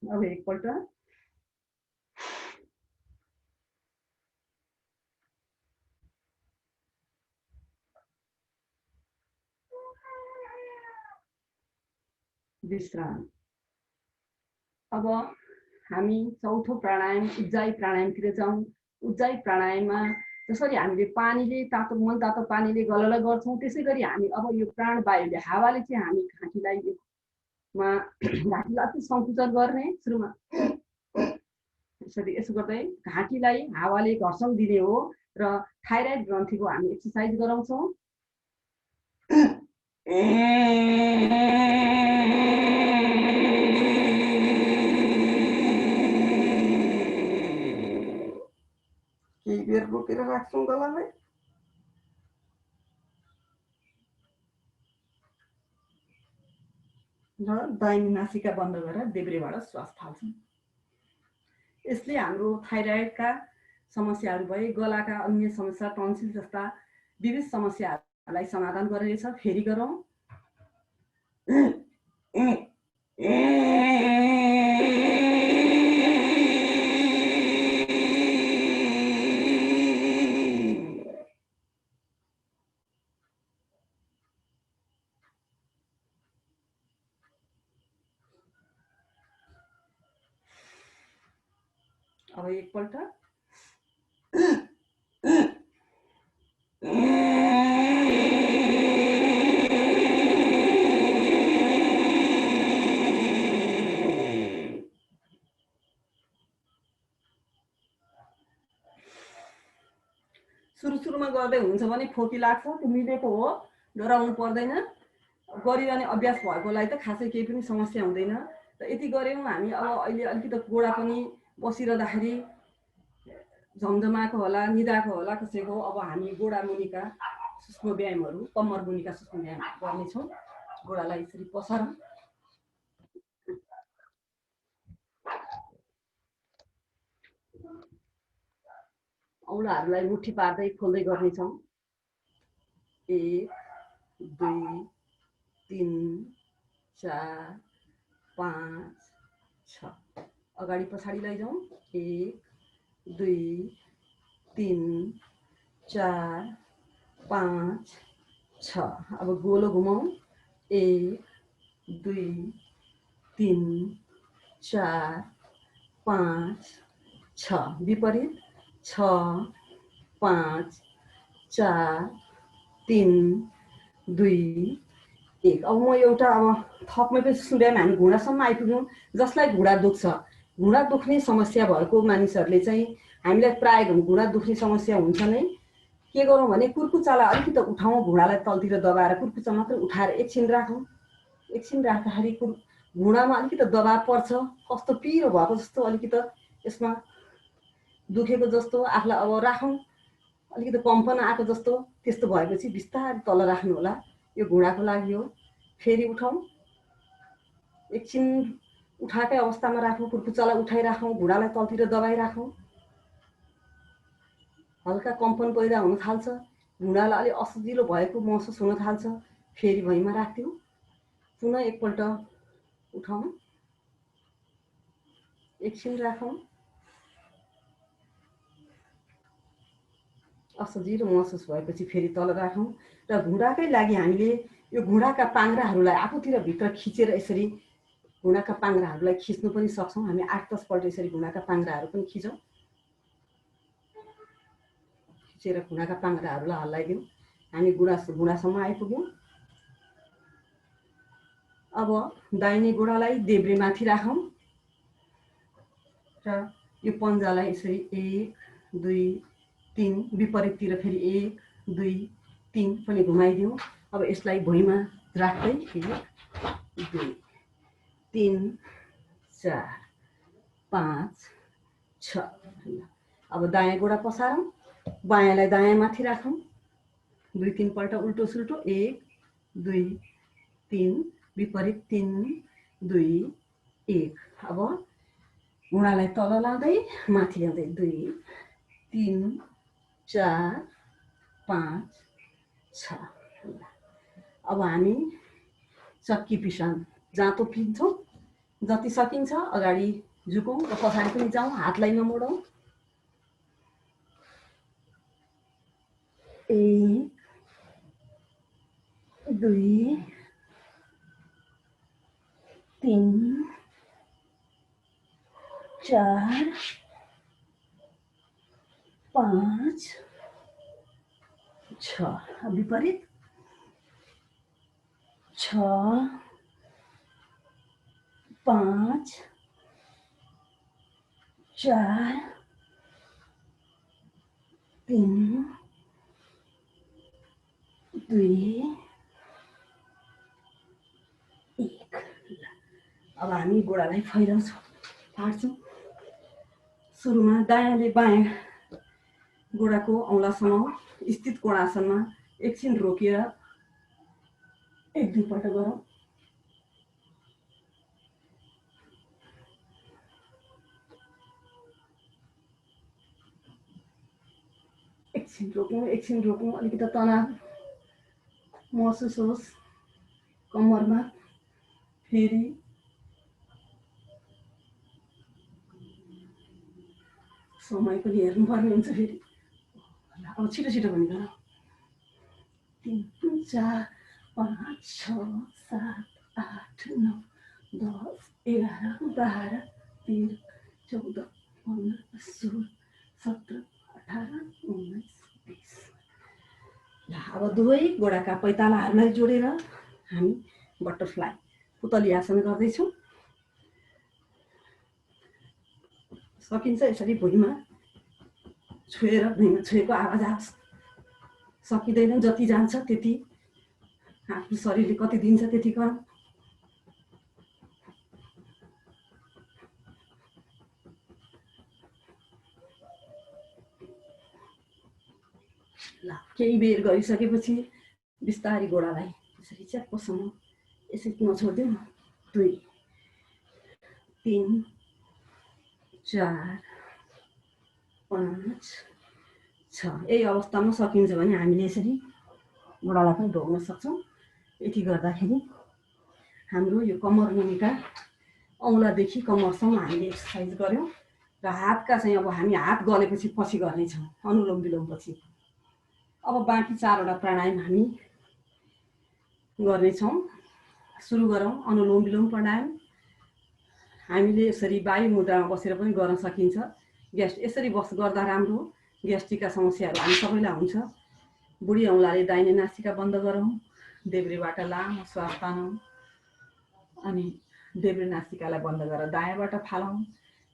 अब एकपल्ट विश्राम। अब हामी चौथो प्राणायाम उज्जाई प्राणायामतिर जाउँ। उज्जाई प्राणायाममा जसरी हामीले पानीले तातो मनतातो पानीले गलल गर्छौँ, त्यसै गरी हामी अब यो प्राणवायुले हावाले चाहिँ हामी घाँटीलाई अति सङ्कुचन गर्ने सुरुमा यसरी यसो गर्दै घाँटीलाई हावाले घर्षण दिने हो र थाइरोइड ग्रन्थीको हामी एक्सर्साइज गराउँछौँ। केही बेर रोकेर राख्छौँ गलालाई। र दाहिने नासिका बन्द गरेर देब्रेबाट श्वास फाल्छौँ। यसले हाम्रो थाइरोइडका समस्याहरू भए, गलाका अन्य समस्या, टन्सिल जस्ता विविध समस्याहरूलाई समाधान गर्नेछ। फेरि गरौँ। अब एकपल्ट सुरुमा गर्दै हुन्छ भने खोकी लाग्छ, त्यो मिलेको हो, डराउनु पर्दैन। गरिरहने अभ्यास भएकोलाई त खासै केही पनि समस्या हुँदैन। र यति गऱ्यौँ हामी। अब अहिले अलिकति गोडा पनि बसिरहँदाखेरि झमझमाएको होला, निदाएको होला कसैको। अब हामी गोडा मुनिका सूक्ष्म व्यायामहरू, कम्मर मुनिका सूक्ष्म व्यायाम गर्नेछौँ। गोडालाई यसरी पसारौँ। औँलाहरूलाई मुठी पार्दै खोल्दै गर्नेछौँ। 1 2 3 4 5 6 अगाडि पछाडि लैजाउँ। 1 2 3 4 5 6 अब गोलो घुमाउँ। 1 2 3 4 5 6 विपरीत। 6 5 4 3 2 1 अब म एउटा थपमै पनि सुन्दाम। हामी घुँडासम्म आइपुग्यौँ। जसलाई घुँडा दुख्छ, घुँडा दुख्ने समस्या भएको मानिसहरूले चाहिँ हामीलाई प्राय घुँडा दुख्ने समस्या हुन्छ नै। के गरौँ भने कुर्कुचालाई अलिकति उठाउँ, घुँडालाई तलतिर दबाएर कुर्कुचा मात्रै उठाएर एकछिन राखौँ। एकछिन राख्दाखेरि घुँडामा अलिकति दबाब पर्छ, कस्तो पिरो भएको जस्तो, अलिकति यसमा दुखेको जस्तो आफूलाई अब राखौँ। अलिकति कम्पन आएको जस्तो, त्यस्तो भएपछि बिस्तारै तल राख्नु होला। यो घुँडाको लागि हो। फेरि उठाउँ। एकछिन उठाएकै अवस्थामा राखौँ, कुर्कुचालाई उठाइराखौँ, घुँडालाई तलतिर दबाइराखौँ। हल्का कम्पन पैदा हुन थाल्छ, घुँडालाई अलिक असजिलो भएको महसुस हुन थाल्छ। फेरि भुइँमा राख्दिउँ। पुनः एकपल्ट उठाउँ, एकछिन राखौँ। असजिलो महसुस भएपछि फेरि तल राखौँ। र घुँडाकै लागि हामीले यो घुँडाका पाङ्राहरूलाई आफूतिर भित्र खिचेर यसरी घुँडाका पाङ्राहरूलाई खिच्नु पनि सक्छौँ। हामी 8-10 पल्ट यसरी घुँडाका पाङ्राहरू पनि खिचौँ। खिचेर घुँडाका पाङ्राहरूलाई हल्लाइदिउँ। हामी घुँडासम्म आइपुग्यौँ। अब दाहिने गोडालाई देब्रेमाथि राखौँ र यो पन्जालाई यसरी 1 2 3 विपरीततिर फेरि 1 2 3 पनि घुमाइदिउँ। अब यसलाई भुइँमा राख्दै 1 2 3 4 5 6 अब दायाँ गोडा पसारौँ, बायाँलाई दायाँमाथि राखौँ। 2-3 पल्ट उल्टो सुल्टो। 1 2 3 विपरीत 3 2 1 अब घुँडालाई तल लाँदै माथि ल्याउँदै 2 3 4 5 6 अब हामी चक्की पिसान जाँतो पिन्छौँ। जति सकिन्छ अगाडि झुकौँ र पछाडि पनि जाउँ। हातलाई नमोडौँ। 1 2 3 4 5 6 अब विपरीत 6 5 4 3 2 1 अब हामी गोडालाई फैलाउँछौँ, फाड्छौँ। सुरुमा दायाँले बायाँ गोडाको औँलासम्म स्थित कोणासनमा एकछिन रोकेर 1-2 पल्ट गरौँ। एकछिन रोकौँ, अलिकति तनाव महसुस होस् कम्मरमा। फेरि समय पनि हेर्नुपर्ने हुन्छ फेरि। अब छिटो छिटो पनि गरौँ। 3 4 5 6 7 8 9 10 11 12 13 14 15 16 17 18 19 20। अब दुवै गोडाका पैतालाहरूलाई जोडेर हामी बटरफ्लाई पुतली आसन गर्दैछौँ। सकिन्छ यसरी भुइँमा छोएर भुइँमा छोएको आवाज आओस्। सकिँदैन, जति जान्छ त्यति आफ्नो शरीरले कति दिन्छ त्यति गरौँ। ल केही बेर गरिसकेपछि बिस्तारै गोडालाई यसरी च्याप्पोसम्म यसरी नछोडिदिउँ। 2 3 4 5 6। यही अवस्थामा सकिन्छ भने हामीले यसरी गोडालाई पनि ढोग्न सक्छौँ। यति गर्दाखेरि हाम्रो यो कम्मर मुनिका औँलादेखि कम्मरसम्म हामीले एक्सर्साइज गऱ्यौँ। र हातका चाहिँ अब हामी हात गलेपछि पछि गर्नेछौँ, अनुलोम विलोम पछि। अब बाँकी 4वटा प्राणायाम हामी गर्नेछौँ। सुरु गरौँ। अनुलोम विलोम प्राणायाम हामीले यसरी वायु मुद्रामा बसेर पनि गर्न सकिन्छ। यसरी गर्दा राम्रो। ग्यास्ट्रिकका समस्याहरू हामी सबैलाई हुन्छ। बुढी औँलाले दाहिने नासिका बन्द गरौँ। देब्रेबाट लामो श्वास तानौँ अनि देब्रे नासिकालाई बन्द गरेर दायाँबाट फालौँ।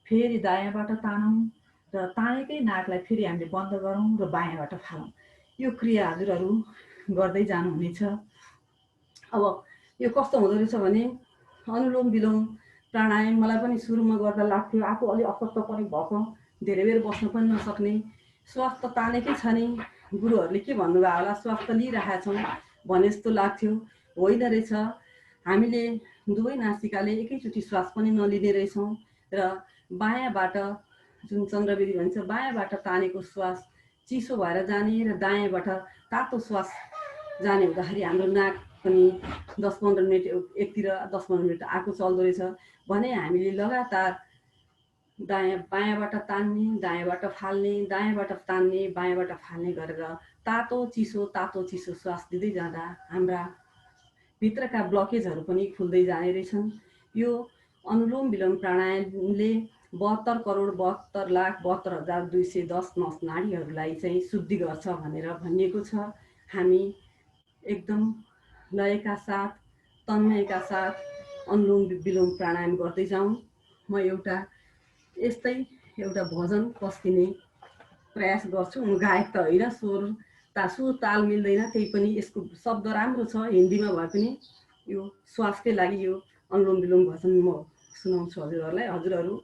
फेरि दायाँबाट तानौँ र तानेकै नाकलाई फेरि हामीले बन्द गरौँ र बायाँबाट फालौँ। यो क्रिया हजुरहरू गर्दै जानुहुनेछ। अब यो कस्तो हुँदो रहेछ भने अनुलोम विलोम प्राणायाम मलाई पनि सुरुमा गर्दा लाग्थ्यो आफू अलि अशक्त पनि भएको, धेरै बेर बस्न पनि नसक्ने, श्वास त तानेकै छ नि, गुरुहरूले के भन्नुभयो होला, श्वास त लिइरहेका छौँ भने जस्तो लाग्थ्यो। होइन रहेछ, हामीले दुवै नासिकाले एकैचोटि श्वास पनि नलिने रहेछौँ र बायाँबाट जुन चन्द्रवेदी भन्छ बायाँबाट तानेको श्वास चिसो भएर जाने र दायाँबाट तातो श्वास जाने हुँदाखेरि हाम्रो नाक पनि 10-15 मिनट एकतिर 10-15 मिनट आएको चल्दो रहेछ भने हामीले लगातार बायाँबाट तान्ने, दायाँबाट फाल्ने, दायाँबाट तान्ने, बायाँबाट फाल्ने गरेर तातो चिसो श्वास दिँदै जाँदा हाम्रा भित्रका ब्लकेजहरू पनि खुल्दै जाने रहेछन्। यो अनुलोम विलोम प्राणायामले 72,72,72,210 नस नाडीहरूलाई चाहिँ शुद्धि गर्छ भनेर भनिएको छ। हामी एकदम लयका साथ, तन्मयका साथ अनुलोम विलोम प्राणायाम गर्दै जाउँ। म यस्तै एउटा भजन पस्किने प्रयास गर्छु। म गायक त होइन, सुर ताल मिल्दैन, त्यही पनि यसको शब्द राम्रो छ हिन्दीमा भए पनि यो श्वासकै लागि यो अनुलोम विलोम भजन म सुनाउँछु हजुरहरूलाई। हजुरहरू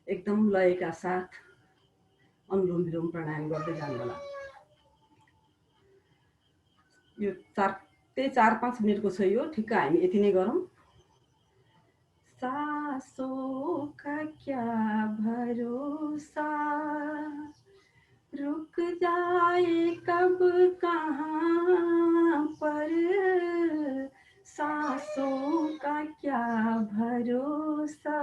एकदम लयका साथ अनुलोम विलोम प्राणायाम गर्दै जानु होला। यो 4-5 मिनटको छ यो, ठिक्क हामी यति नै गरौँ। सांसों का क्या भरोसा, रुक जाए कब कहाँ पर, सांसों का क्या भरोसा,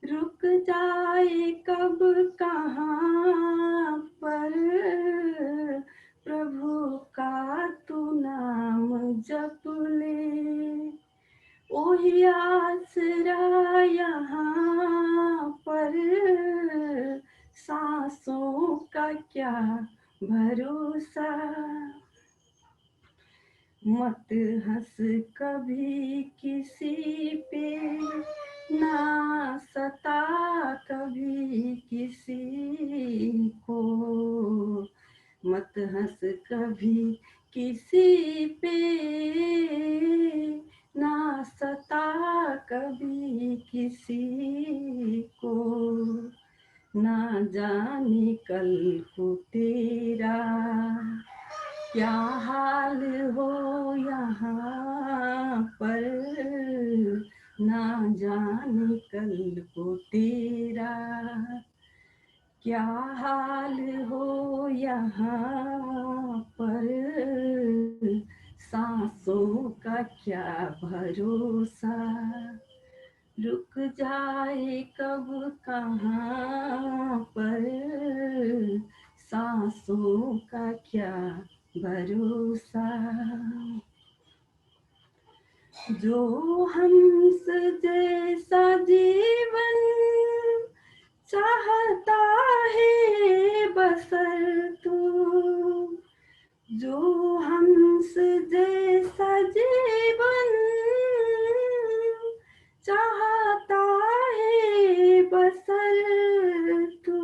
रुक जाए कब कहाँ पर, प्रभु का तू नाम जप ले, वही आसरा यहाँ सांसों का क्या भरोसा, मत हंस कभी किसी पे, ना सता कभी किसी को, मत हंस कभी किसी पे, ना सता कभी किसी को, ना जाने कल को तेरा क्या हाल हो यहाँ पर, ना जाने कल को तेरा क्या हाल हो यहाँ पर, सांसों का क्या भरोसा, रुक जाए कब कहाँ पर, सांसों का क्या भरोसा, जो हंस जैसा जीवन चाहता है बसर तू, जो हंस जैसा जीवन चाहता है बसर तू,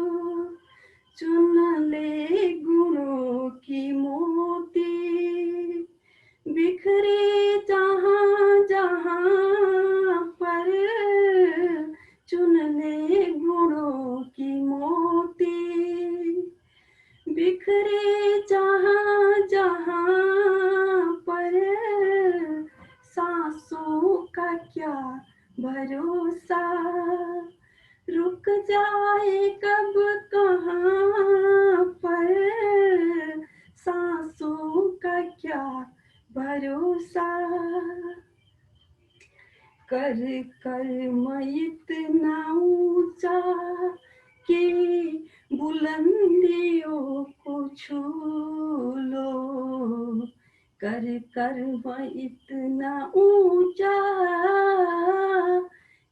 चुन ले गुणों की मोती, बिखरे जहाँ जहाँ पर, चुन ले गुणों की मोती, बिखरे जहाँ जहाँ पर, सांसों का क्या भरोसा, रुक जाए कब कहाँ पर, सांसों का क्या भरोसा, कर कर्म इतना ऊंचा कि बुलंदियों को छू लो, कर कर्म इतना ऊंचा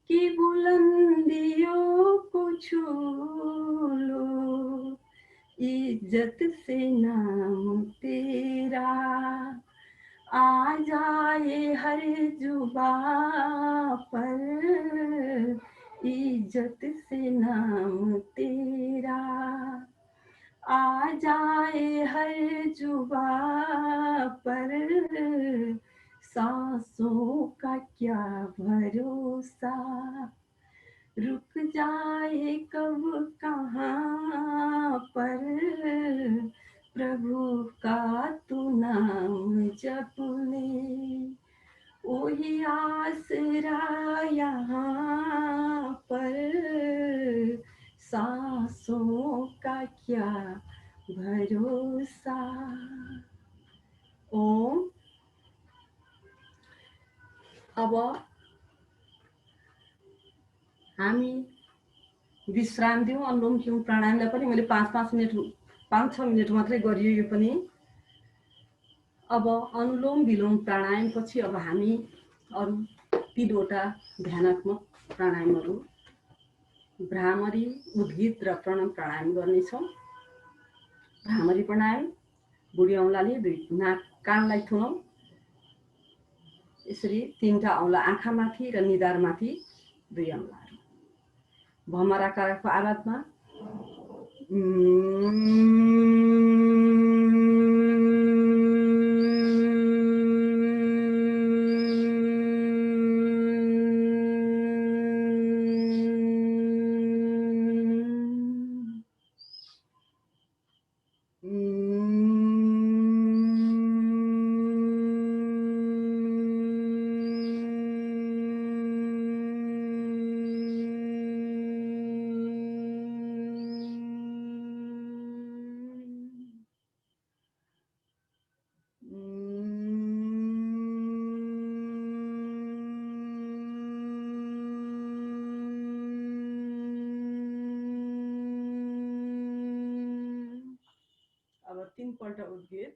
कि बुलंदियों को छू लो, इज्जत से नाम तेरा आ जाए हर जुबां पर, इज्जत से नाम तेरा आ जाए हर जुबां पर, सांसों का क्या भरोसा, रुक जाए कब कहाँ पर, प्रभु का तू नाम जप ले, वही आसरा यहाँ पर, सांसों का क्या भरोसा। ओम। अब हामी विश्राम दिउँ। अनुलोम विलोम प्राणायामलाई पनि मैले 5-5 मिनट 5-6 मिनट मात्रै गरियो यो पनि। अब अनुलोम विलोम प्राणायाम पछि अब हामी अरू 3वटा ध्यानात्मक प्राणायामहरू भ्रामरी, उद्गीत र प्रणव प्राणायाम गर्नेछौँ। भ्रामरी प्राणायाम, बुढी औँलाले कानलाई थुनौँ। यसरी 3टा औँला आँखामाथि र निधारमाथि 2 औँलाहरू। भमराकारको आवाजमा अब 3 पल्ट उद्गीत।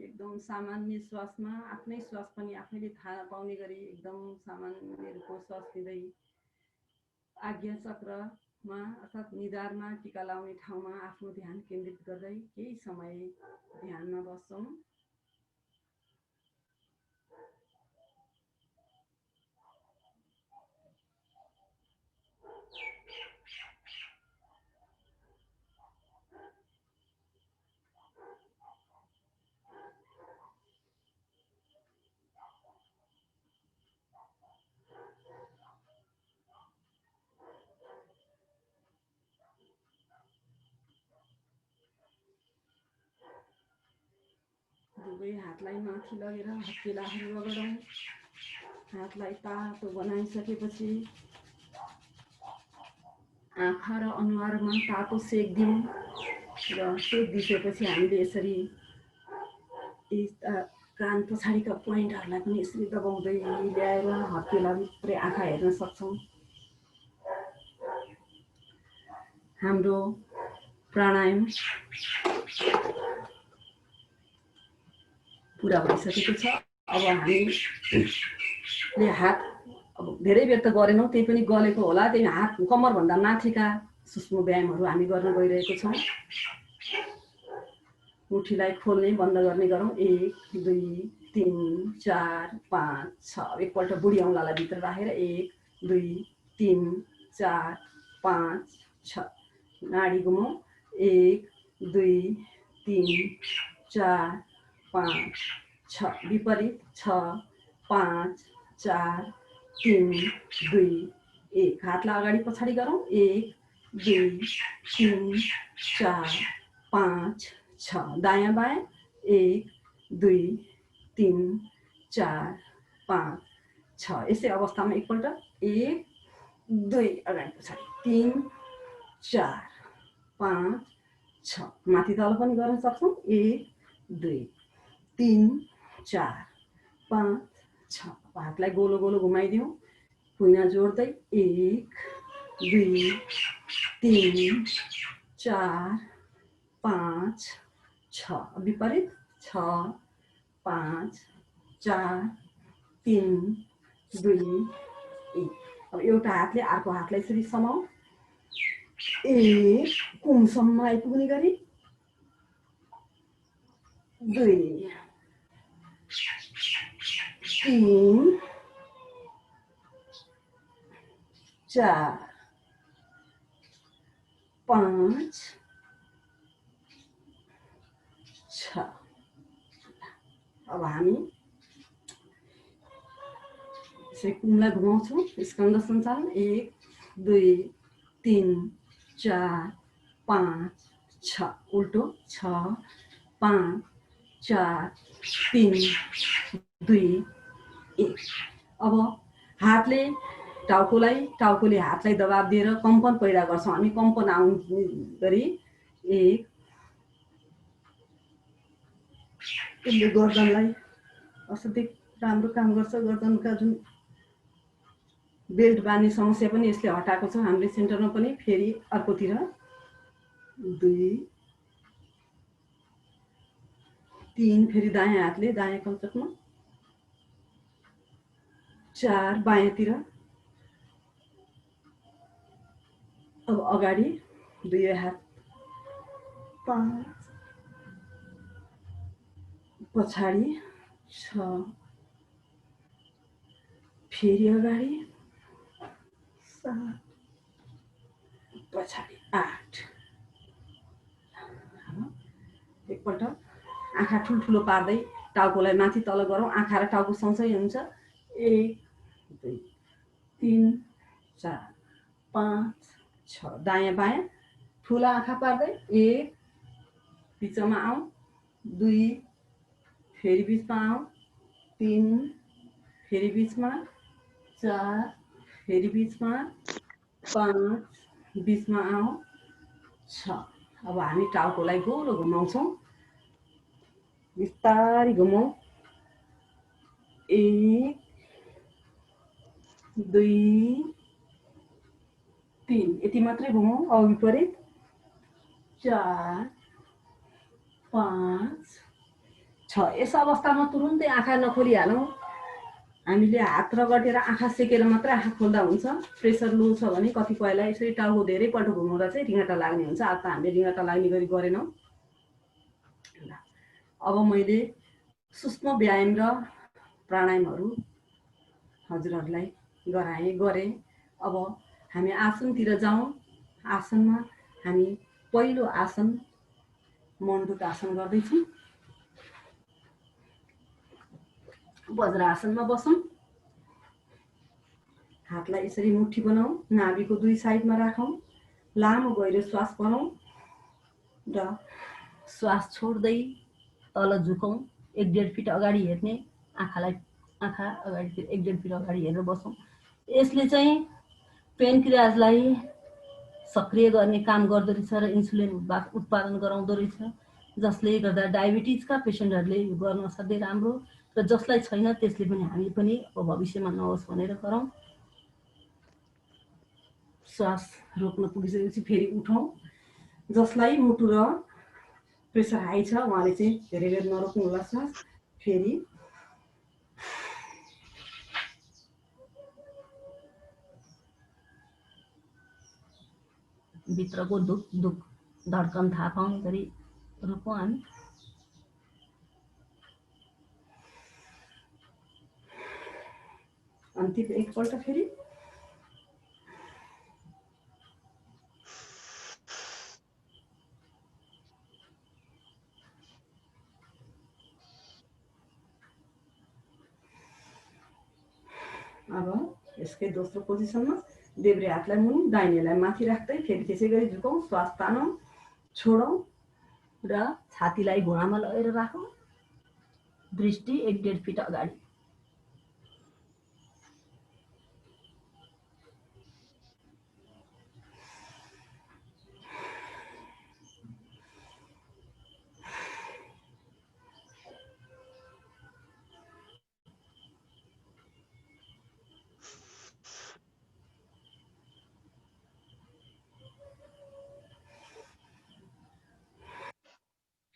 एकदम सामान्य श्वासमा आफ्नै श्वास पनि आफैले थाहा पाउने गरी एकदम सामान्य रूपमा श्वास लिँदै आज्ञा चक्रमा अर्थात् निधारमा टीका लाउने ठाउँमा आफ्नो ध्यान केन्द्रित गर्दै केही समय ध्यानमा बस्छौँ। दुवै हातलाई माथि लगेर हत्केलाहरू रगडौँ। हातलाई तातो बनाइसकेपछि आँखा र अनुहारमा तातो सेक दिउँ र सेक दिएपछि हामीले यसरी कान पछाडिका पोइन्टहरूलाई पनि यसरी दबाउँदै ल्याएर हत्केलाभित्रै आँखा हेर्न सक्छौँ। हाम्रो प्राणायाम पुरा भइसकेको छ। अब हामीले हात अब धेरै बेर त गरेनौँ, त्यही पनि गलेको होला, त्यही हात कम्मरभन्दा माथिका सूक्ष्म व्यायामहरू हामी गर्न गइरहेको छौँ। मुठीलाई खोल्ने बन्द गर्ने गरौँ। 1 2 3 4 5 6। एकपल्ट बुढी औँलालाई भित्र राखेर 1 2 3 4 5 6। नाडी घुमाउँ। 1 2 3 4 5 6। विपरीत 6 5 4 3 2 1। हातलाई अगाडि पछाडि गरौँ। 1 2 3 4 5 6। दायाँ बायाँ 1 2 3 4 5 6। यसै अवस्थामा एकपल्ट 1 2 अगाडि पछाडि 3 4 5 6। माथि तल पनि गर्न सक्छौँ। 1 2 3 4 5 6। हातलाई गोलो गोलो घुमाइदिउँ। कुइना जोड्दै 1 2 3 4 5 6। विपरीत 6 5 4 3 2 1। अब एउटा हातले अर्को हातलाई यसरी समाऊ। 1 कुमसम्म आइपुग्ने गरी 2 3 4 5 6। अब हामी यसरी कुमलाई घुमाउँछौँ। स्कन्द सञ्चालन 1 2 3 4 5 6। उल्टो 6 5 4 3 2 1। अब हातले टाउकोले हातलाई दबाब दिएर कम्पन पैदा गर्छौँ। हामी कम्पन आउने गरी 1। यसले गर्दनलाई असाध्यै राम्रो काम गर्छ। गर्दनका जुन बेल्ट बाँध्ने समस्या पनि यसले हटाएको छ हामीले सेन्टरमा पनि। फेरि अर्कोतिर 2 3। फेरि दायाँ हातले दायाँ कल्चरमा 4 बायाँतिर। अब अगाडि दुई हात 5 पछाडि 6। फेरि अगाडि 7 पछाडि 8। एकपल्ट आँखा ठुल्ठुलो पार्दै टाउकोलाई माथि तल गरौँ। आँखा र टाउको सँगसँगै हुन्छ। 1 2 3 4 5 6। दायाँ बायाँ ठुला आँखा पार्दै 1 बिचमा आऊ। 2 फेरि बिचमा आऊ। 3 फेरि बिचमा 4, फेरि बिचमा 5, बिचमा आऊ 6। अब हामी टाउकोलाई गोलो घुमाउँछौँ। बिस्तारै घुमाऊ। 1, 2, 3 यति मात्रै घुमाऊ। अब विपरीत 4, 5, 6। यस अवस्थामा तुरुन्तै आँखा नखोलिहालौँ। हामीले हात रगडेर आँखा सेकेर मात्रै आँखा खोल्दा हुन्छ। प्रेसर लो छ भने कतिपयलाई यसरी टाउको धेरैपल्ट घुमाउँदा चाहिँ रिङ्गटा लाग्ने हुन्छ। आज त हामीले रिङ्गटा लाग्ने गरी गरेनौँ। अब मैले सूक्ष्म व्यायाम र प्राणायामहरू हजुरहरूलाई गरेँ। अब हामी आसनतिर जाउँ। आसनमा हामी पहिलो आसन मण्डुक आसन गर्दैछौँ। वज्रासनमा बसौँ। हातलाई यसरी मुठी बनाऊ। नाभिको 2 साइडमा राखौँ। लामो गहिरो श्वास भरौँ र श्वास छोड्दै तल झुकौँ। 1-1.5 फिट अगाडि हेर्ने। आँखा अगाडि 1-1.5 फिट अगाडि हेरेर बसौँ। यसले चाहिँ पेनक्रियाजलाई सक्रिय गर्ने काम गर्दो रहेछ र इन्सुलिन उत्पादन गराउँदो रहेछ, जसले गर्दा डायबिटिजका पेसेन्टहरूले गर्न असाध्यै राम्रो र जसलाई छैन त्यसले पनि हामी पनि अब भविष्यमा नहोस् भनेर गरौँ। श्वास रोक्न पुगिसकेपछि फेरि उठौँ। जसलाई मुटु र प्रेसर हाई छ उहाँले चाहिँ धेरै बेर नरोक्नु होला श्वास। फेरि भित्रको दुख धड्कन थाहा पाउने गरी रोकौँ हामी। अन्तिम एकपल्ट फेरि अब यसकै दोस्रो पोजिसनमा देब्रे हातलाई मुनि दाहिनेलाई माथि राख्दै फेरि त्यसै गरी झुकौँ। श्वास तानौँ, छोडौँ र छातीलाई घुँडामा लगेर राखौँ। दृष्टि 1-1.5 फिट अगाडि।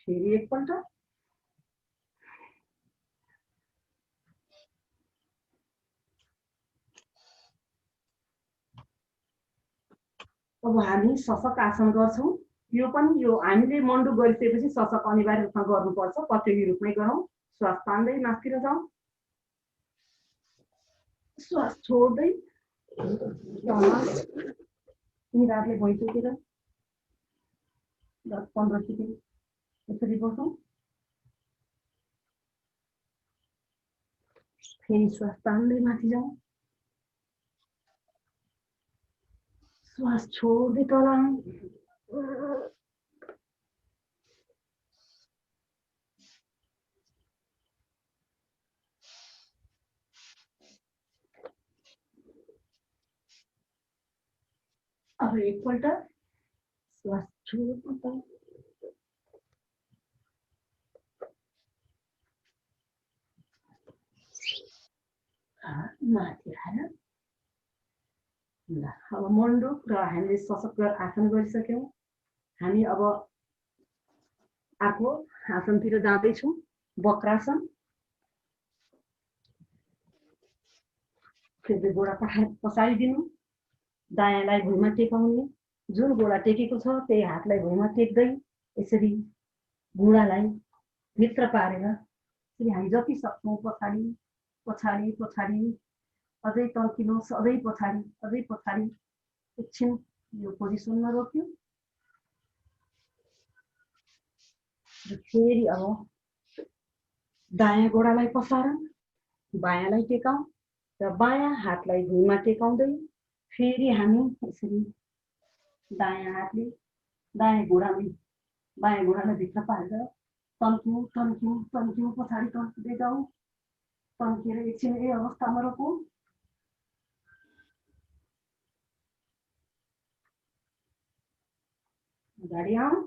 फेरि एकपल्ट। अब हामी शशक आसन गर्छौँ। यो हामीले मण्डुक गरिसकेपछि शशक अनिवार्य रूपमा गर्नुपर्छ। प्रतियोगी रूपमै गरौँ। श्वास तान्दै माथितिर जाउँ। श्वास छोड्दै निधारले भुइँ टेकेर 10-15 सेकेन्ड यसरी बसौँ। फेरि श्वास तान्दै माथि जाउँ। श्वास छोड्दै तल आउँ। अब एकपल्ट श्वास छोड्नु तल। माथि आएर ल अब मण्डुक र हामीले शशक आसन गरिसक्यौँ। हामी अब अर्को आसनतिर जाँदैछौँ। वक्रासन। फेरि गोडा पछाडिदिनु। दायाँलाई भुइँमा टेकाउने। जुन गोडा टेकेको छ त्यही हातलाई भुइँमा टेक्दै यसरी घुँडालाई भित्र पारेर यसरी हामी जति सक्छौँ पछाडि पछाडि पछाडि अझै तल्किनुहोस्, अझै पछाडि एकछिन यो पोजिसनमा रोक्यो र फेरि अब दायाँ गोडालाई पसारौँ, बायाँलाई टेकाउँ र बायाँ हातलाई भुइँमा टेकाउँदै फेरि हामी यसरी दायाँ हातले बायाँ घुँडालाई भित्र पारेर तन्क्यौँ पछाडि तन्किँदै जाउँ। तन्केर एकछिन यही अवस्थामा रोकौँ। अगाडि आउँ,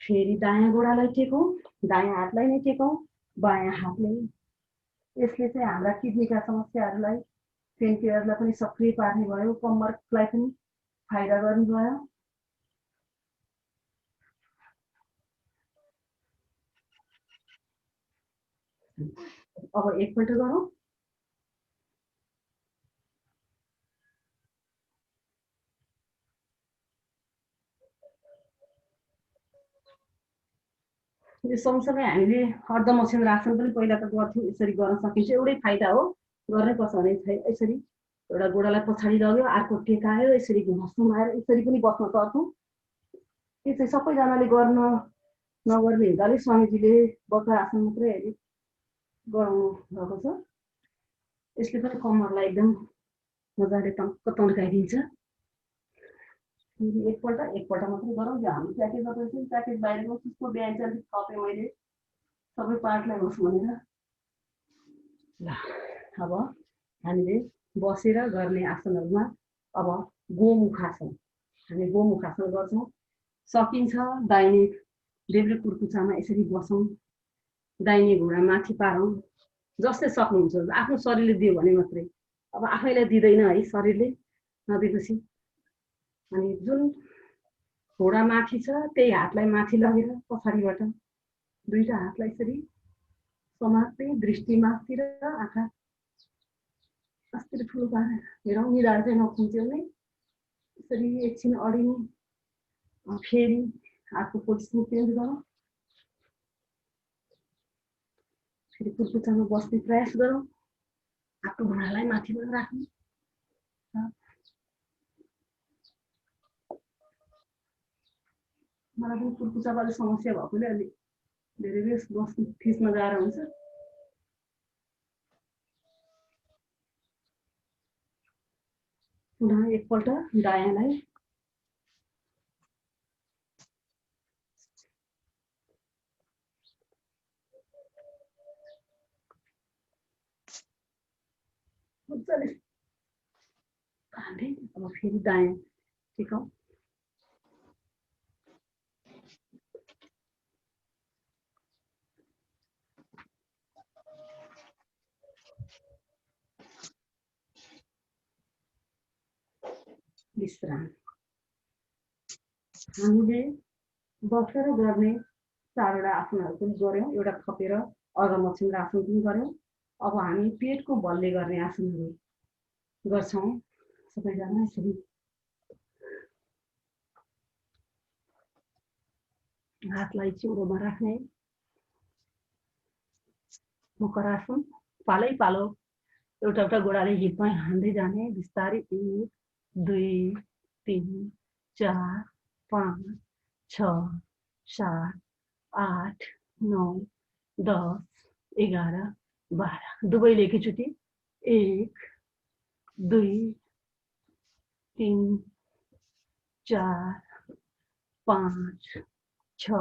फेरि दायाँ गोडालाई टेकौँ, दायाँ हातलाई नै टेकौँ, बायाँ हातले। यसले चाहिँ हाम्रा किडनीका समस्याहरूलाई, पेनक्रियाजलाई पनि सक्रिय पार्ने भयो, कम्मरलाई पनि फाइदा गर्ने भयो। अब एकपल्ट गरौँ। यो सँगसँगै हामीले अर्धमसेन्द्रासन पनि पहिला त गर्थ्यौँ, यसरी गर्न सकिन्छ। एउटै फाइदा हो, गर्नै पर्छ भने यसरी एउटा गोडालाई पछाडि लग्यो, अर्को टेकायो, यसरी घुमाएर यसरी पनि बस्न सक्छौँ। यो चाहिँ सबैजनाले गर्न नगर्ने हुँदाले स्वामीजीले वक्रासन मात्रै अहिले गराउनु भएको छ। यसले पनि कम्मरलाई एकदम मजाले तन्काइदिन्छ। फेरि एकपल्ट मात्रै गरौँ। यो हाम्रो प्याकेजमा पनि प्याकेज बाहिरको त्यसको बिहान चाहिँ अलिक थपेँ मैले सबै पार्टलाई होस् भनेर। ल अब हामीले बसेर गर्ने आसनहरूमा अब गोमुखासन, हामी गोमुखासन गर्छौँ। सकिन्छ दाहिने देब्रे कुर्कुचामा यसरी बसौँ, दाहिने घुँडा माथि पारौँ, जसले सक्नुहुन्छ आफ्नो शरीरले दियो भने मात्रै। अब आफैलाई दिँदैन है, शरीरले नदिएपछि अनि जुन घुँडा माथि छ त्यही हातलाई माथि लगेर पछाडिबाट दुईटा हातलाई यसरी समात्दै दृष्टि माथितिर, आँखा अस्तिर ठुलो पारेर हेरौँ, निधार चाहिँ नखुम्च्याउने। यसरी एकछिन अडिनु, फेरि हातको पोजिसन चेन्ज गरौँ, फेरि कुर्कुचामा बस्ने प्रयास गरौँ, हातको घुँडालाई माथिबाट राख्नु। मलाई पनि कुर्कुचाबाट समस्या भएकोले अलि धेरै बेस बस्नु थिच्न गाह्रो हुन्छ। पुनः एकपल्ट दायाँलाई मजाले काँधे। अब फेरि दायाँ टेकौँ, विश्राम। हामीले बसेर गर्ने चारवटा आसनहरू पनि गऱ्यौँ, एउटा थपेर अर्धमसेन्द्रासन पनि गऱ्यौँ। अब हामी पेटको बलले गर्ने आसनहरू गर्छौँ। सबैजना यसरी हातलाई चिउरोमा राख्ने मकरासन, पालै पालो एउटा एउटा गोडाले हिपमा हान्दै जाने, बिस्तारै 1 2 3 4 5 6 7 8 9 10 11 12। दुवैले एकैचोटि 1 2 3 4 5 6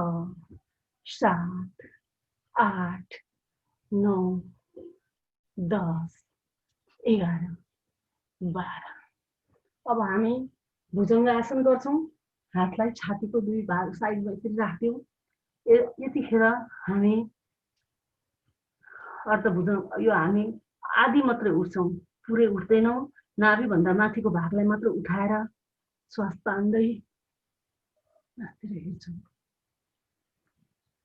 7 8 9 10 11 12। अब हामी भुजङ्ग आसन गर्छौँ। हातलाई छातीको दुई भाग साइडमा यसरी राख्दियौँ। यतिखेर हामी अर्धभुजङ्ग, यो हामी आधी मात्रै उठ्छौँ, पुरै उठ्दैनौँ। नाभिभन्दा माथिको भागलाई मात्र उठाएर श्वास तान्दै माथितिर हिँड्छौँ।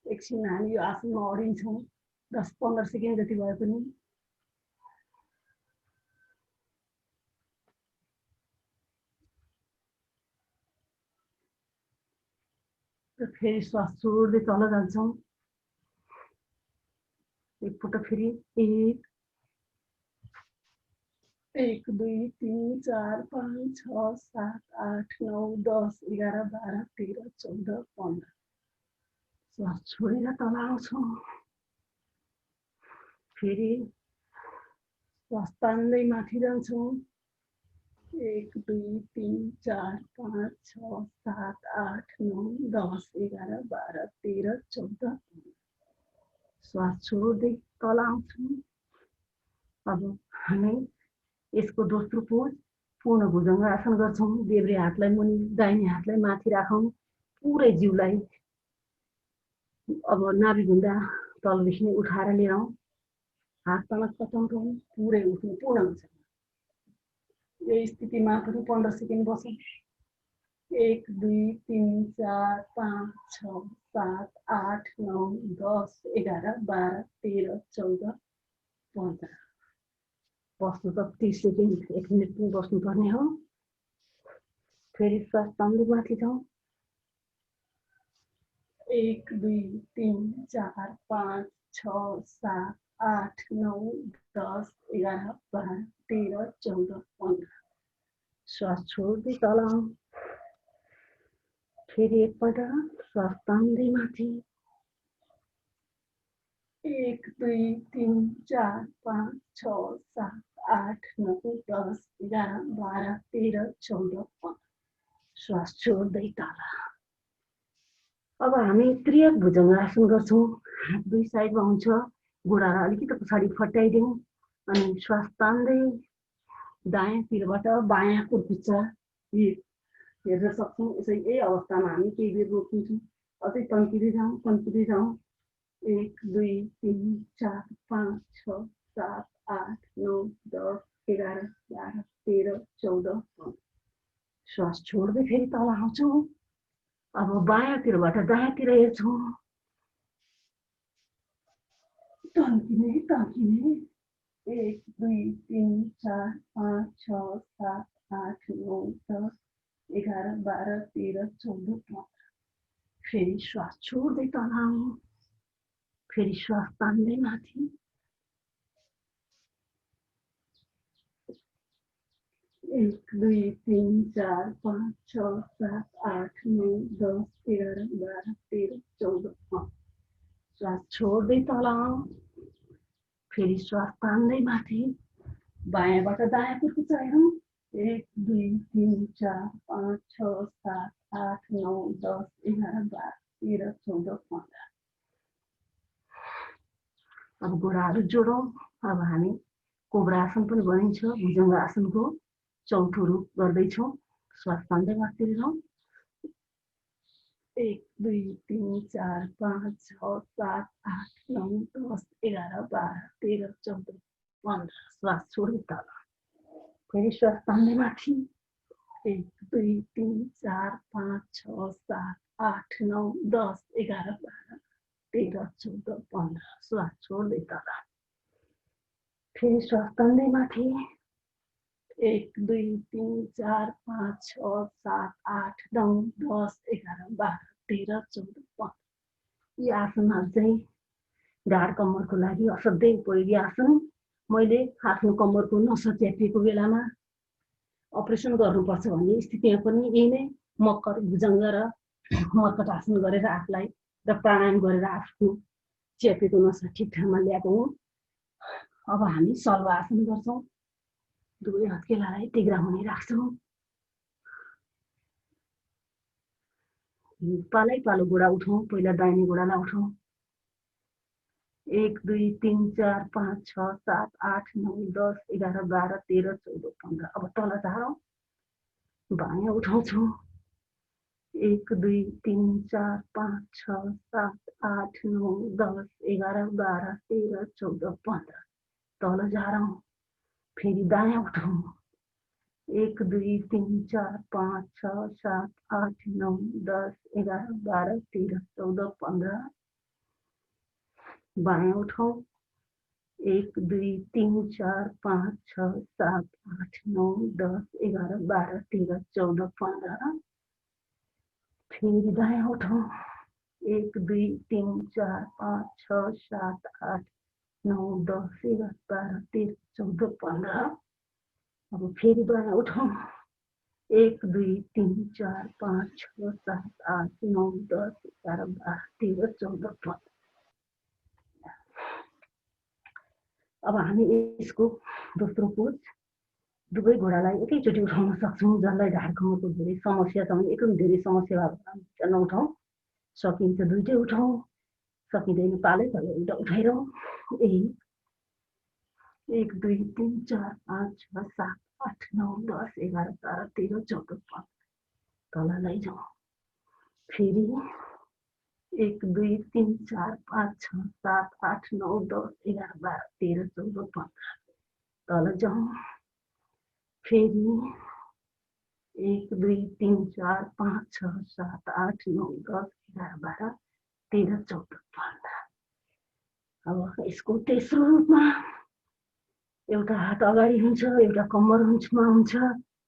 एकछिन हामी यो आसनमा अडिन्छौँ, 10-15 सेकेन्ड जति भए पनि। फेरि श्वास छोड्दै तल जान्छौँ। एकपल्ट फेरि 1 2 3 4 5 6 7 8 9 10 11 12 13 14 15। श्वास छोडेर तल आउँछौँ। फेरि श्वास तान्दै माथि जान्छौँ। 1 2 3 4 5 6 7 8 9 10 11 12 13 14। श्वास छोड्दै तल आउँछौँ। अब हामी यसको दोस्रो पोज पूर्ण भुजङ्गासन गर्छौँ। देब्रे हातलाई मुनि, दाहिने हातलाई माथि राखौँ। पुरै जिउलाई अब नाभिभन्दा तलदेखि नै उठाएर लिएर आउँ। हात तल कटाउँछौँ, पुरै उठ्नु पूर्ण हुन्छ। यो स्थितिमा पनि 15 सेकेन्ड बसौँ। 1 2 3 4 5 6 7 8 9 10 11 12 13 14 15 बस्नु त 30 सेकेन्ड 1 मिनट पनि बस्नुपर्ने हो। फेरि श्वास तान्दै माथि जाउँ। 1 2 3 4 5 6 7 8 9 10 11 12 13 14 15 श्वास छोड्दै तल आउँ। फेरि एकपल्ट श्वास तान्दै माथि। 1 2 3 4 5 6 7 8 9 10 11 12 13 14 15 श्वास छोड्दै तल। अब हामी त्रियक भुजङ्गासन गर्छौँ। हात दुई साइडमा हुन्छ, गोडालाई अलिकति पछाडि फट्याइदिउँ अनि श्वास तान्दै दायाँतिरबाट बायाँ कुर्कुच्चा हेर्न सक्छौँ। यही अवस्थामा हामी केही बेर रोकिन्छौँ। अझै तन्किँदै जाउँ। 1 2 3 4 5 6 7 8 9 10 11 12 13 14 15 श्वास छोड्दै फेरि तल आउँछौँ। अब बायाँतिरबाट दायाँतिर हेर्छौँ। तन्किने 1 2 3 4 5 6 7 8 9 10 11 12 13 14 15 फेरि श्वास छोड्दै तल आउँ। फेरि श्वास तान्दै माथि। 1 2 3 4 5 6 7 8 9 10 11 12 13 14 15 श्वास छोड्दै तल आउँ। फेरि श्वास तान्दै माथि। बायाँबाट दायाँ कुर्कुच्चा हेरौँ। 1 2 3 4 5 6 7 8 9 10 11 12 13 14 15 अब गोडाहरू जोडौँ। अब हामी कोब्रासन पनि भनिन्छ, भुजङ्गासनको चौथो रूप गर्दैछौँ। श्वास तान्दै माथि लिएर 1 2 3 4 5 6 7 8 9 10 11 12 13 14 15 श्वास छोड्दै तल। फेरि श्वास तान्दै माथि। 1 2 3 4 5 6 7 8 9 10 11 12 13 14 15 श्वास छोड्दै तल। फेरि श्वास तान्दै माथि। 1 2 3 4 5 6 7 8 9 10 11 12 13 14 15 यी आसनहरू चाहिँ ढाड कम्मरको लागि असाध्यै उपयोगी आसन। मैले आफ्नो कम्मरको नसा च्यापिएको बेलामा अपरेसन गर्नुपर्छ भन्ने स्थितिमा पनि यही नै मकर भुजङ्ग र मर्कट आसन गरेर आफूलाई र प्राणायाम गरेर आफ्नो च्यापेको नसा ठिक ठाउँमा ल्याएको हुँ। अब हामी सल्वा आसन गर्छौँ। दुवै हत्केलालाई तिग्रा हुने राख्छौँ। पालै पालो गोडा उठाउँ। पहिला दाहिने गोडालाई उठाउँ। 1 2 3 4 5 6 7 8 9 10 11 12 13 14 15 अब तल झारौँ। बायाँ उठाउँछौँ। 1 2 3 4 5 6 7 8 9 10 11 12 13 14 15 तल झारौँ। फेरि दायाँ उठाउँ। 1 2 3 4 5 6 7 8 9 10 11 12 13 14 15 बायाँ उठाउँ। 1 2 3 4 5 6 7 8 9 10 11 12 13 14 15 फेरि दायाँ उठाउँ। 1 2 3 4 5 6 7 8 9 10 11 12 13 14 15 अब फेरि बायाँ उठाउँ। 1 2 3 4 5 6 7 8 9 10 11 12 13 14 15 अब हामी यसको दोस्रो पोज दुवै घोडालाई एकैचोटि उठाउन सक्छौँ। जसलाई ढाड कम्मरको धेरै समस्या छ भने एकदम धेरै समस्या भएको नउठाउँ। सकिन्छ दुईटै उठाउँ, सकिँदैन पालै पालो एउटा उठाइरहँ। यही 1 2 3 4 5 6 7 8 9 10 11 12 13 14 15 तल लैजाउँ। फेरि 1 2 3 4 5 6 7 8 9 10 11 12 13 14 15 तल जाउँ। फेरि 1 2 3 4 5 6 7 8 9 10 11 12 13 14 15 अब यसको तेस्रो रूपमा एउटा हात अगाडि हुन्छ, एउटा कम्मर हुन्छ।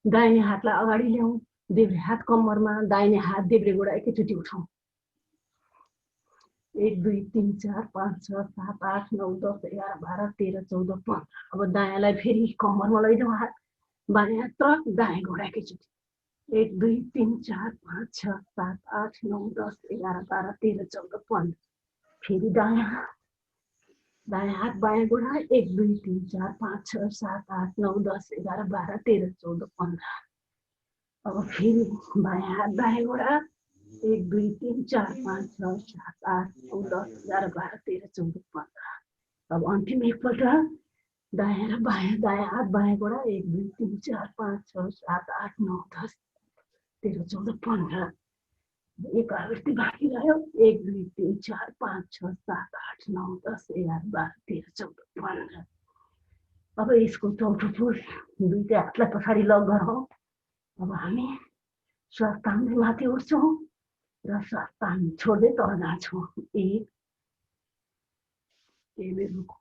दाहिने हातलाई अगाडि ल्याउँ, देब्रे हात कम्मरमा, दाहिने हात देब्रे गोडा एकैचोटि उठाउँ। 1 2 3 4 5 6 7 8 9 10 11 12 13 14 15 अब दायाँलाई फेरि कम्मरमा लैजाउँ हात, बायाँ हात तर दायाँ घोडा एकैचोटि 1 2 3 4 5 6 7 8 9 10 11 12 13 14 15 फेरि दायाँ हात बायाँ घोडा 1 2 3 4 5 6 7 8 9 10 11 12 13 14 15 अब फेरि बायाँ हात दायाँ घोडा 1 2 3 4 5 6 7 8 9 10 11 12 13 14 15 अब अन्तिम एकपल्ट दायाँ र बायाँ, दायाँ हात बायाँ घोडा 1 2 3 4 5 6 7 8 9 10 13 14 15 एक आवृत्ति बाँकी रह्यो 1 2 3 4 5 6 7 8 9 10 11 12 13 14 15 अब यसको चौथो पुस दुईटै हातलाई पछाडि लग गरौँ। अब हामी श्वास तान्दै माथि उठ्छौँ र श्वास तान्नु छोड्दै तल जान्छौँ। 1 रुको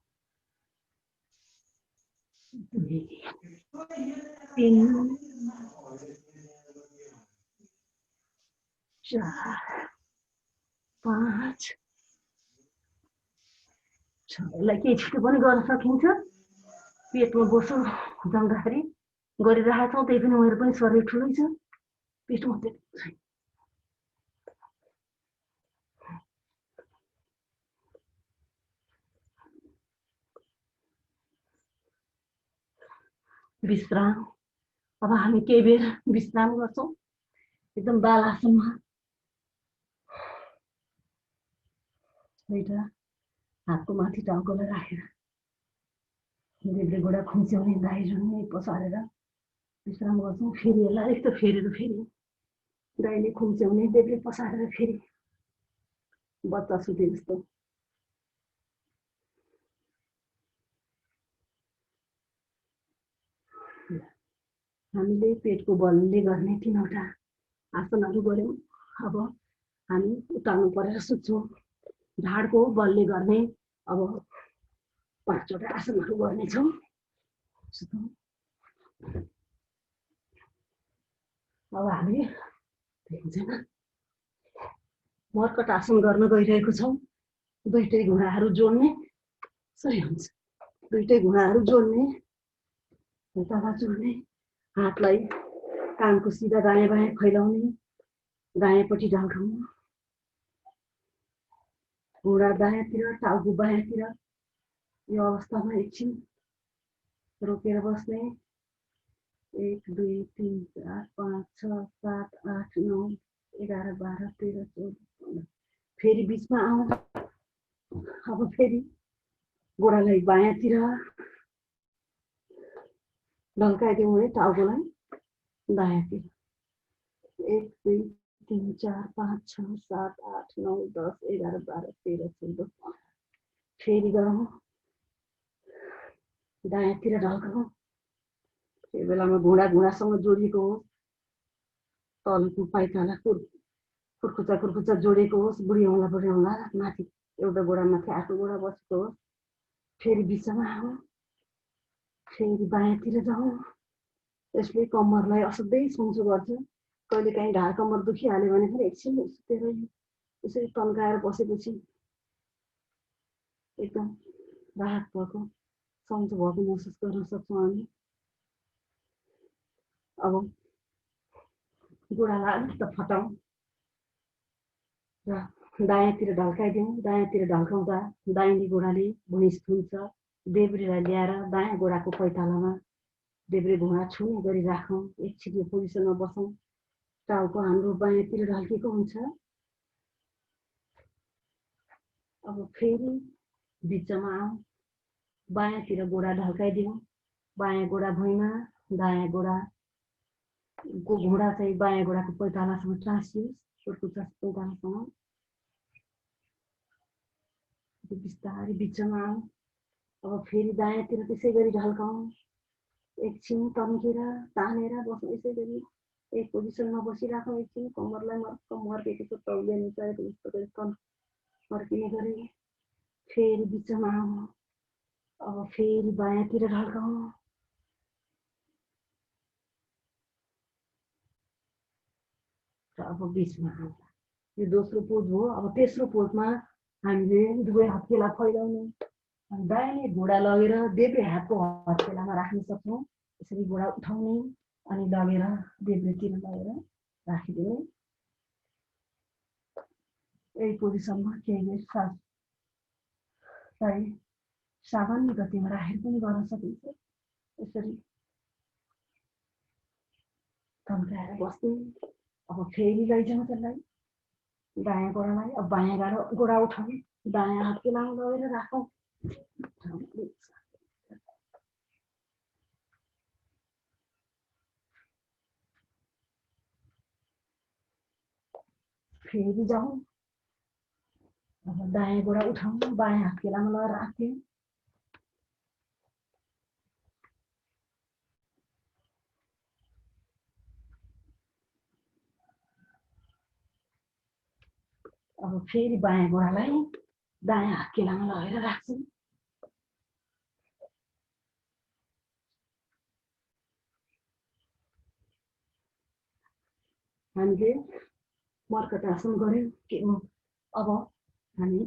2 3 4 5 6 यसलाई केही छिटो पनि गर्न सकिन्छ। पेटमा बोसो जम्दाखेरि गरिरहेका छौँ, त्यही पनि मेरो पनि शरीर ठुलै छ, पेटमा त्यति छैन। विश्राम। अब हामी केही बेर विश्राम गर्छौँ एकदम बाल आसनमा। एउटा हातको माथि टाउकोलाई राखेर देब्रे गोडा खुम्च्याउने, दाहिने जुङ्गे पसारेर विश्राम गर्छौँ। फेरि यसलाई यस्तो फेरेर फेरि दाहिने खुम्च्याउने, देब्रे पसारेर फेरि बच्चा सुते जस्तो। हामीले पेटको बलले गर्ने 3वटा आसनहरू गऱ्यौँ। अब हामी उताल्नु परेर सुत्छौँ। ढाडको बलले गर्ने अब 5वटा आसनहरू गर्नेछौँ। सुतौँ। अब हामी मर्कट आसन गर्न गइरहेको छौँ। दुईटै घुँडाहरू जोड्ने, सही हुन्छ। दुईटै घुँडाहरू जोड्ने, तल जोड्ने, हातलाई कानको सिधा दायाँ बायाँ फैलाउने, दायाँपट्टि ढल्काउनु, घुँडा दायाँतिर, टाउको बायाँतिर। यो अवस्थामा एकछिन रोकेर बस्ने। 1 2 3 4 5 6 7 8 9 11 12 13 14 15 फेरि बिचमा आउँ। अब फेरि गोडालाई बायाँतिर ढल्काइदिउँ है, टाउकोलाई दायाँतिर। 1 2 3 4 5 6 7 8 9 10 11 12 13 14 15 फेरि गरौँ, दायाँतिर ढल्काउँ। त्यो बेलामा घुँडासँग जोडिएको होस्, तलको पाइताला खुर्कुचा जोडेको होस्, बुढी औँला माथि एउटा गोडा माथि अर्को गोडा बसेको होस्। फेरि बिचमा आऊ, फेरि बायाँतिर जाउँ। यसले कम्मरलाई असाध्यै सन्चो गर्छ। कहिलेकाहीँ ढाड कम्मर दुखिहाल्यो भने पनि एकछिन सुतेर यसरी तन्काएर बसेपछि एकदम राहत भएको, सन्चो भएको महसुस गर्न सक्छौँ हामी। अब गोडालाई अलिक फटाउँ र दायाँतिर ढल्काइदिउँ। दायाँतिर ढल्काउँदा दाहिने गोडाले भुइँ छुन्छ। देब्रेलाई ल्याएर दायाँ गोडाको पैतालामा देब्रे घुँडा छुने गरी राखौँ। एकछिन यो पोजिसनमा बसौँ। टाउको हाम्रो बायाँतिर ढल्केको हुन्छ। अब फेरि बिचमा आउँ, बायाँतिर गोडा ढल्काइदिउँ। बायाँ गोडा भुइँमा, दायाँ गोडाको घुँडा चाहिँ बायाँ गोडाको पैतालासम्म टाँसियोस्, सोर्कुचा पैतालासम्म। बिस्तारै बिचमा आऊ। अब फेरि दायाँतिर त्यसै गरी ढल्काउँ। एकछिन तन्केर तानेर बस्नु। यसै गरी एक पोजिसनमा बसिराखौँ। एकछिन कम्मरलाई मर्केको छ तौलिया निकालेर यस्तो गरी फर्किने गरी फेरि बिचमा आऊ। अब फेरि बायाँतिर ढल्काउँ। र अब बिचमा आऊ। यो दोस्रो पोज हो। अब तेस्रो पोजमा हामीले दुवै हत्केला फैलाउने। दाहिने घुँडा लगेर देब्रे हातको हत्केलामा राख्न सक्छौँ। यसरी घुँडा उठाउने अनि लगेर देब्रेतिर लगेर राखिदिने। यही पोजिसनमा केही बेर सासलाई सामान्य गतिमा राखेर पनि गर्न सकिन्छ। यसरी तन्काएर बस्ने। अब फेरि लैजाउँ त्यसलाई दायाँ गोडालाई। अब बायाँ गोडा उठाउँ। दायाँ हत्केलामा लगेर राखौँ। फेरि जाउँ। अब दायाँ गोडा उठाउँ। बायाँ हत्केलामा लगेर राख्ने। अब फेरि बायाँ गोडालाई दायाँ हत्केलामा लगेर राख्छौँ। हामीले मर्कटासन गऱ्यौँ। अब हामी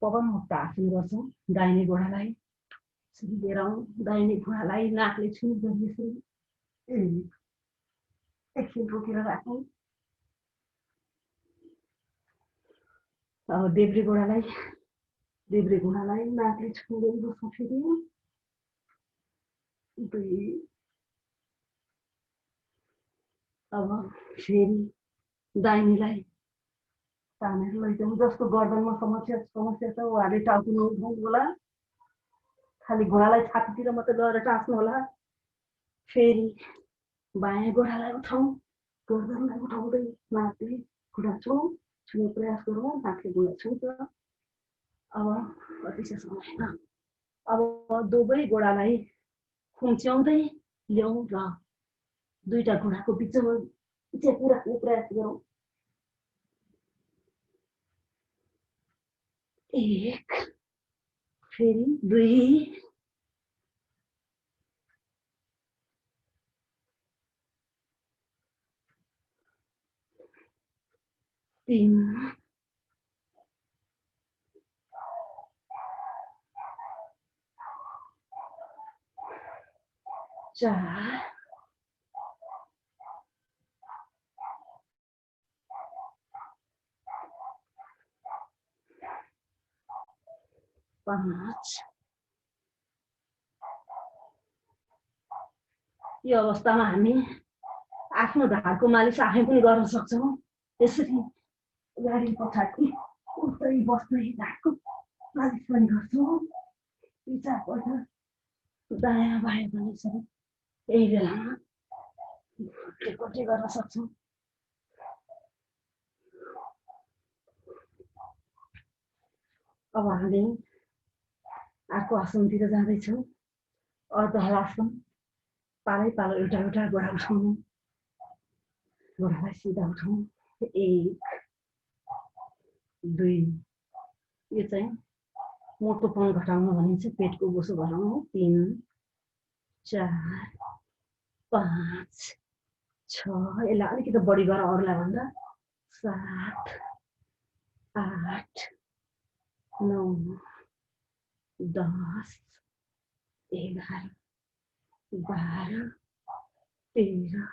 पवन मुक्त आसन गर्छौँ। दाहिने गोडालाई यसरी लिएर आउँ। दाहिने घुँडालाई नाकले छुने गरी यसरी एकछिन रोकेर राखौँ। अब देब्रे घुँडालाई नाकले छुने गरी बस्छौँ। फेरि 2 अब फेरि दाहिनेलाई तानेर लैजाउँ। जस्तो गर्दनमा समस्या छ उहाँले टाउको नउठाउनु होला। खालि घुँडालाई छातीतिर मात्रै गएर टाँच्नु होला। फेरि बायाँ गोडालाई उठाउँ। गर्दनलाई उठाउँदै नाकले घुँडा छुने प्रयास गरौँ। नाकले घुँडा छुन्छ। अब अतिशय समय। अब दुवै गोडालाई खुम्च्याउँदै ल्याउँ र दुईटा घुँडाको बिचमा चेपी राख्ने प्रयास गरौँ। 1 फेरि 2 3 4 5 यो अवस्थामा हामी आफ्नो ढाडको मालिस आफै पनि गर्न सक्छौँ। यसरी गाडी पछाडि उठ्दै बस्दै ढाडको मालिस पनि गर्छौँ। 4 पल्ट दायाँ बायाँ पनि यसरी यही बेलामा एकपट्टि गर्न सक्छौँ। अब हामी अर्को आसनतिर जाँदैछौँ। अर्धहलासन। पालै पालो एउटा गोडा उठाउनु। गोडालाई सिधा उठाउँ। 1 2 यो चाहिँ मोटोपन घटाउनु भनिन्छ। पेटको बोसो घटाउनु। 3 4 5 6 यसलाई अलिकति बढी गर अरूलाई भन्दा। 7 8 9 10 11 12 13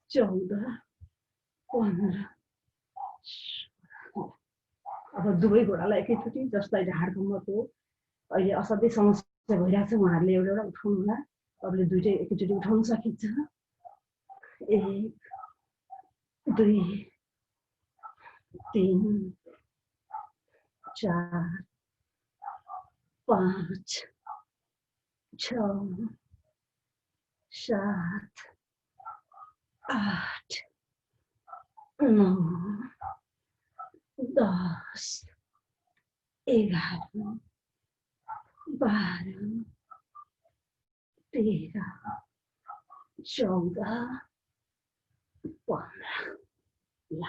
14 15 अब दुवै घोडालाई एकैचोटि जसलाई ढाड कम्मरको अहिले असाध्यै समस्या भइरहेको छ उहाँहरूले एउटा उठाउनु होला। अरूले दुईटै एकैचोटि उठाउन सकिन्छ। 1 2 3 4 5 6 7 8 9 10 11 12 13 14 15 ल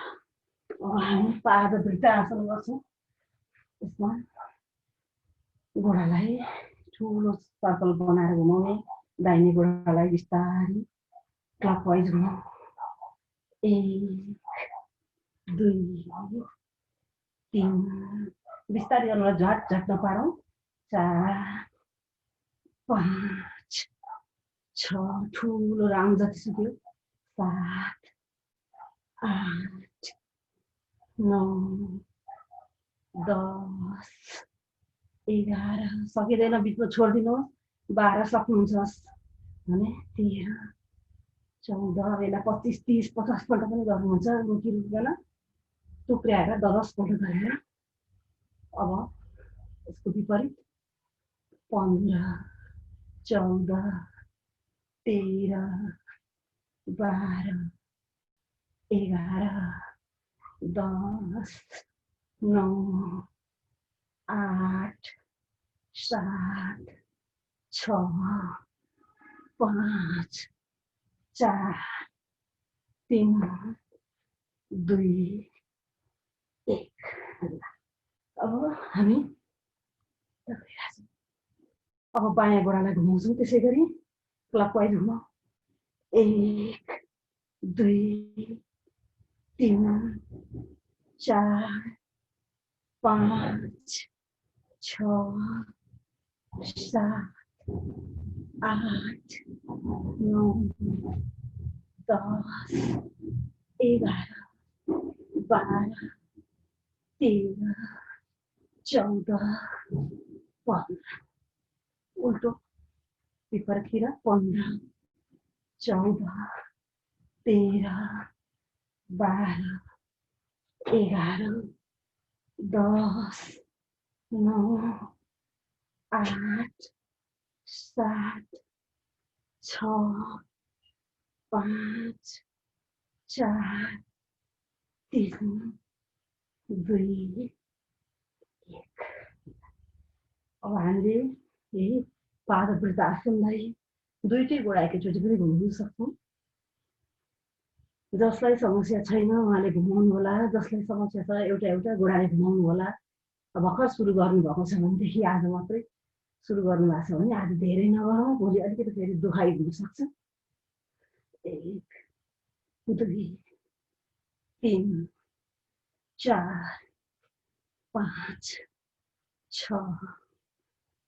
अब हामी पाद वृद्धासन गर्छौँ। यसमा घोडालाई ठुलो सर्कल बनाएर घुमाउने, दाहिने घोडालाई बिस्तारै क्लकवाइज घुमाउँ। 1 2 3 बिस्तारै अनुहार झट झट नपारौँ। 4 5 6 ठुलो राउन्ड जति सुक्यो। 7 8 9 10 11 सकिँदैन बिचमा छोडिदिनुहोस्। 12 सक्नुहुन्छ भने 13 14 यसलाई 25 30 50 पल्ट पनि गर्नुहुन्छ रोकिँदैन, टुक्र्याएर 10 पल्ट गरेर। अब यसको विपरीत 15 14 13 12 11 10 9 8 7 6 5 4 3 2 1 अब हामी अब बायाँ घोडालाई घुमाउँछौँ। त्यसै गरी क्लकवाइज घुमाऊ। 1 2 3 4 5 6 7 8 9 10 11 12 13 14 15 उल्टो विपरीततिर 15 14 13 12 11 10 9 8 7 6 5 4 3 2 1 अब हामीले यही पाद वृद्धासनलाई दुईटै घोडा एकैचोटि पनि घुमाउन सक्छौँ। जसलाई समस्या छैन उहाँले घुमाउनु होला, जसलाई समस्या छ एउटा एउटा घोडाले घुमाउनु होला। भर्खर सुरु गर्नुभएको छ भनेदेखि आज मात्रै सुरु गर्नुभएको छ भने आज धेरै नगरौँ, भोलि अलिकति फेरि दुखाइ हुनसक्छ। 1 2 3 4 5 6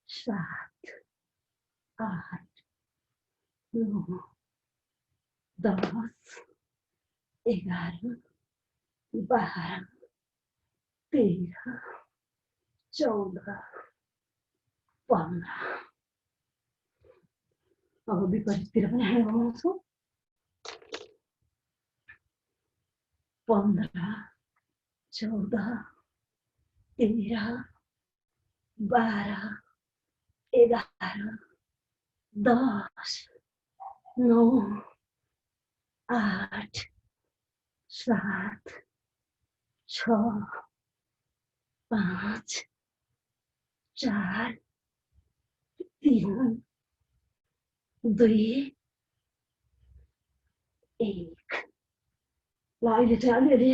7 8 9 10 11 12 13 14 15 अब विपरीततिर पनि हामी घुमाउँछौँ। 15 14 13 12 11 10 9 8 7 6 5 4 3 2 1 ल अहिले चाहिँ अलिअलि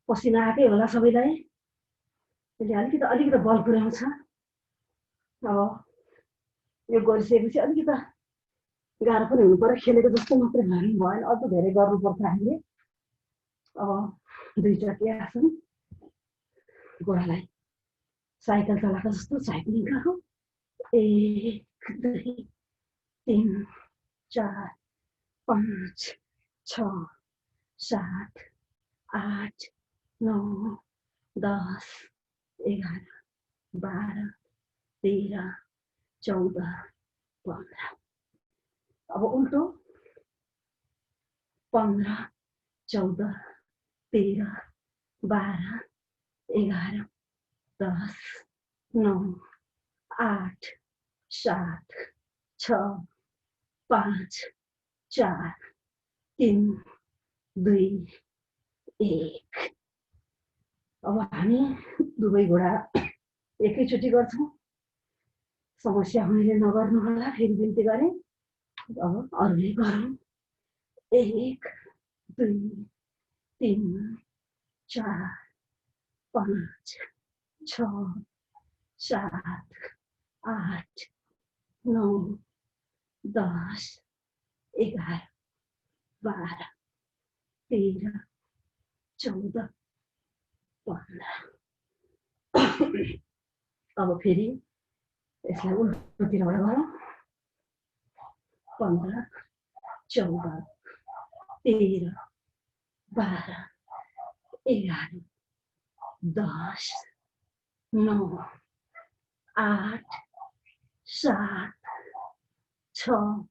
पसिना आएकै होला सबैलाई। त्यसले अलिकति बल पुर्याउँछ। अब यो गरिसकेपछि अलिकति गाह्रो पनि हुनु पर्यो, खेलेको जस्तो मात्रै भएन, अझ धेरै गर्नुपर्छ हामीले। अब 2 चक्के आसन घोडालाई साइकल चलाएको जस्तो साइक्लिङ गरौँ। 1 2 3 4 5 6 7 8 9 10 11 12 13 14 15 अब उल्टो 15 14 13 12 11 10 9 8 7 6 5 4 3 2 1। अब हामी दुवै घोडा एकैचोटि गर्छौँ। समस्या हुनेले नगर्नु होला, फेरि बिन्ती गरेँ। अब अरूले गरौँ। 1 2 3 4 5 6 7 8 9 10 11 12 13 14 15। अब फेरि यसलाई उल्टोतिरबाट गरौँ। 15 14 13 12 11 10 9 8 7 6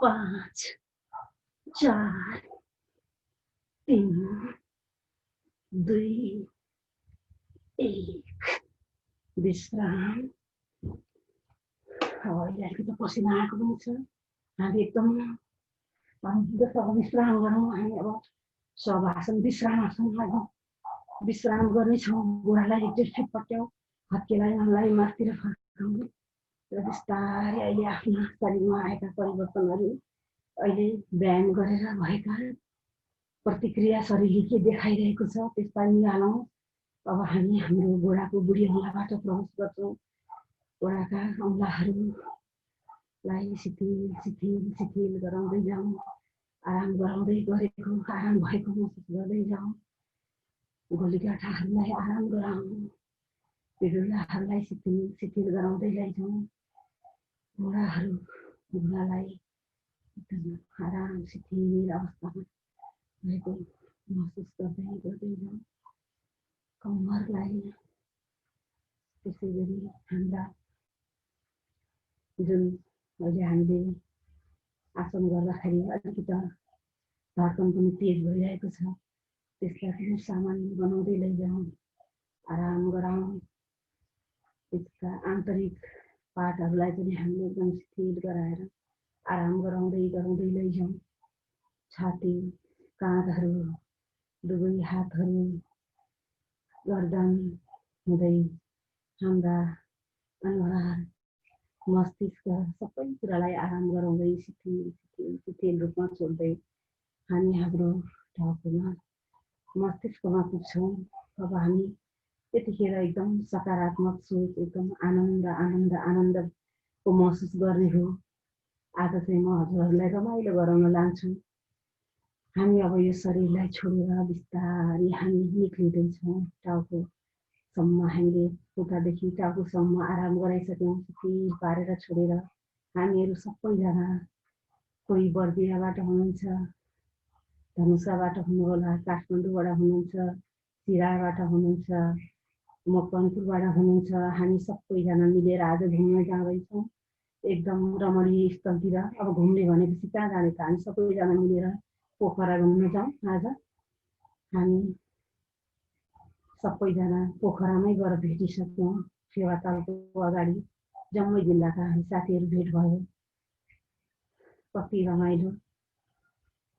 5 4 3 2 1। विश्राम। अब अलिकति पसिना आएको पनि छ। हामी एकदम जस्तो विश्राम गरौँ। हामी अब शवासन विश्राम आसन लाग्यौँ। विश्राम गर्नेछौँ। बुढालाई एकचोटि फिट पट्याउँ, हत्केलाई मनलाई माथितिर फर्काउँ र बिस्तारै अहिले आफ्ना शरीरमा आएका परिवर्तनहरू, अहिले व्यायाम गरेर भएका प्रतिक्रिया शरीरले के देखाइरहेको छ त्यसलाई निहालौँ। अब हामी हाम्रो गोडाको बुढी औँलाबाट प्रवेश गर्छौँ। गोडाका औँलाहरूलाई शिथिल शिथिल शिथिल गराउँदै जाउँ। आराम गराउँदै गरेको आराम भएको महसुस गर्दै जाउँ। गोलीगाँठाहरूलाई आराम गराउँ। पिडुलाहरूलाई शिथिल शिथिल गराउँदै लैजाउँ। घुँडालाई एकदम आराम शिथिल अवस्थामा भएको महसुस गर्दै जाउँ। कम्मरलाई त्यसै गरी हाम्रा जुन अहिले हामीले आसन गर्दाखेरि अलिकति धड्कन पनि तेज भइरहेको छ, त्यसलाई पनि सामान्य बनाउँदै लैजाउँ। आराम गराउँ। त्यसका आन्तरिक पार्टहरूलाई पनि हामीले एकदम शिथिल गराएर आराम गराउँदै लैजाउँ। छाती, काँधहरू, दुवै हातहरू, गर्दन हुँदै हाम्रा अनुहार, मस्तिष्क सबै कुरालाई आराम गराउँदै शिथिल शिथिल शिथिल रूपमा छोड्दै हामी हाम्रो टाउकोमा मस्तिष्कमा पुग्छौँ। अब हामी त्यतिखेर एकदम सकारात्मक सोच, एकदम आनन्द आनन्द आनन्दको महसुस गर्ने हो। आज चाहिँ म हजुरहरूलाई रमाइलो गराउन लान्छु। हामी अब यो शरीरलाई छोडेर बिस्तारै हामी निक्लिँदैछौँ। टाउकोसम्म हामीले खुट्टादेखि टाउकोसम्म आराम गराइसक्यौँ। शिथिल पारेर छोडेर हामीहरू सबैजना, कोही बर्दियाबाट हुनुहुन्छ, धनुषाबाट हुनुहोला, काठमाडौँबाट हुनुहुन्छ, सिराबाट हुनुहुन्छ, मकवानपुरबाट हुनुहुन्छ। हामी सबैजना मिलेर आज घुम्न जाँदैछौँ एकदम रमणीय स्थलतिर। अब घुम्ने भनेपछि कहाँ जाने त, हामी सबैजना मिलेर पोखरा घुम्न जाउँ। आज हामी सबैजना पोखरामै गएर भेटिसक्यौँ। फेवातालको अगाडि जम्मै जिल्लाका हामी साथीहरू भेट भयो। कति रमाइलो।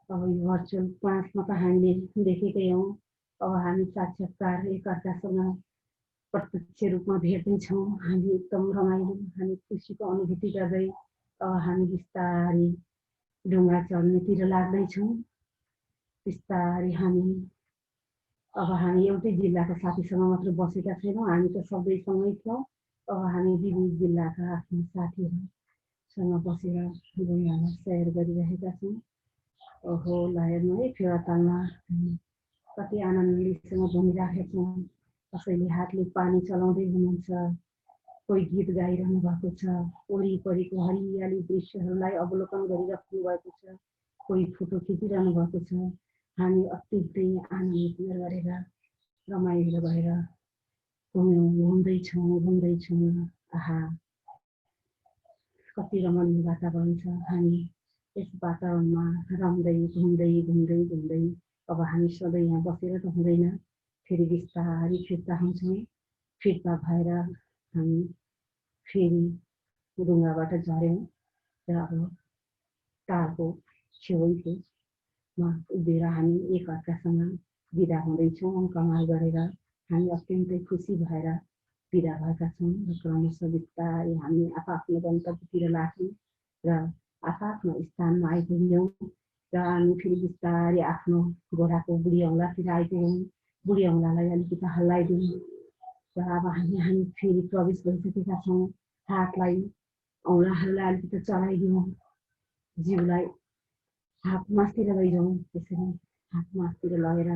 अब यो भर्चुअल क्लासमा त हामीले देखेकै हौँ। अब हामी साक्षात्कार एकअर्कासँग प्रत्यक्ष रूपमा भेट्दैछौँ। हामी एकदम रमाइलो, हामी खुसीको अनुभूति गर्दै अब हामी बिस्तारै ढुङ्गा चढ्नेतिर लाग्दैछौँ। बिस्तारै हामी एउटै जिल्लाको साथीसँग मात्र बसेका छैनौँ, हामी त सबैसँगै थियौँ। अब हामी विविध जिल्लाका आफ्ना साथीहरूसँग बसेर ढुङ्गामा सैर गरिरहेका छौँ। ओहो, ल हेर्नु है, फेवातालमा हामी कति आनन्दसँग घुमिरहेका छौँ। कसैले हातले पानी चलाउँदै हुनुहुन्छ, कोही गीत गाइरहनु भएको छ, वरिपरिको हरियाली दृश्यहरूलाई अवलोकन गरिराख्नु भएको छ, कोही फोटो खिचिरहनु भएको छ। हामी अत्यन्तै आनन्दित गरेर रमाइलो भएर घुम्दैछौँ। आहा, कति रमणीय वातावरण छ। हामी यस वातावरणमा रम्दै घुम्दै अब हामी सधैँ यहाँ बसेर त हुँदैन, फेरि बिस्तारै फिर्ता हुन्छौँ। फिर्ता भएर हामी फेरि ढुङ्गाबाट झऱ्यौँ र अब टारको छेउमा उभिएर हामी एकअर्कासँग बिदा हुँदैछौँ। कमाल गरेर हामी अत्यन्तै खुसी भएर बिदा भएका छौँ र क्रमशः बिस्तारै हामी आफआफ्नो गन्तव्यतिर लाग्यौँ र आफआफ्नो स्थानमा आइपुग्यौँ र हामी फेरि बिस्तारै आफ्नो घोडाको बुढी औँलातिर आइपुग्यौँ। बुढी औँलालाई अलिकति हल्लाइदिउँ र अब हामी फेरि प्रवेश भइसकेका छौँ। हातलाई औँलाहरूलाई अलिकति चलाइदिउँ, जिउलाई हात मासतिर लैजाउँ। त्यसरी हात मासतिर लगेर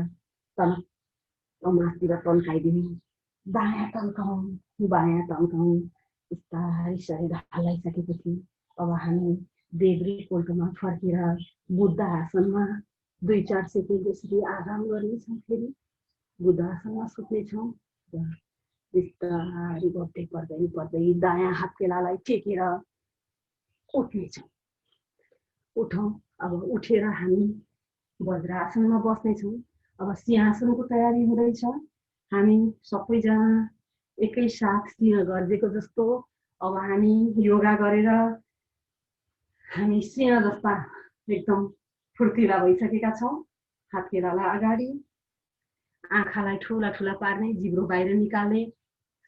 मासतिर तन्काइदिउँ, दायाँ तन्काउँ बायाँ तन्काउँ। बिस्तारै शरीर हल्लाइसकेपछि अब हामी देब्रेपल्टमा फर्केर बुद्ध आसनमा 2-4 सेकेन्ड यसरी आराम गर्नेछौँ। फेरि बुद्ध आसनमा सुत्नेछौँ र बिस्तारै गर्दै दायाँ हात्केलालाई टेकेर उठ्नेछौँ। उठौँ। अब उठेर हामी वज्रासनमा बस्नेछौँ। अब सिंहासनको तयारी हुँदैछ। हामी सबैजना एकैसाथ सिंह गर्जेको जस्तो अब हामी योगा गरेर हामी सिंह जस्ता एकदम फुर्तिला भइसकेका छौँ। हात्केलालाई अगाडि, आँखालाई ठुला ठुला पार्ने, जिब्रो बाहिर निकाल्ने,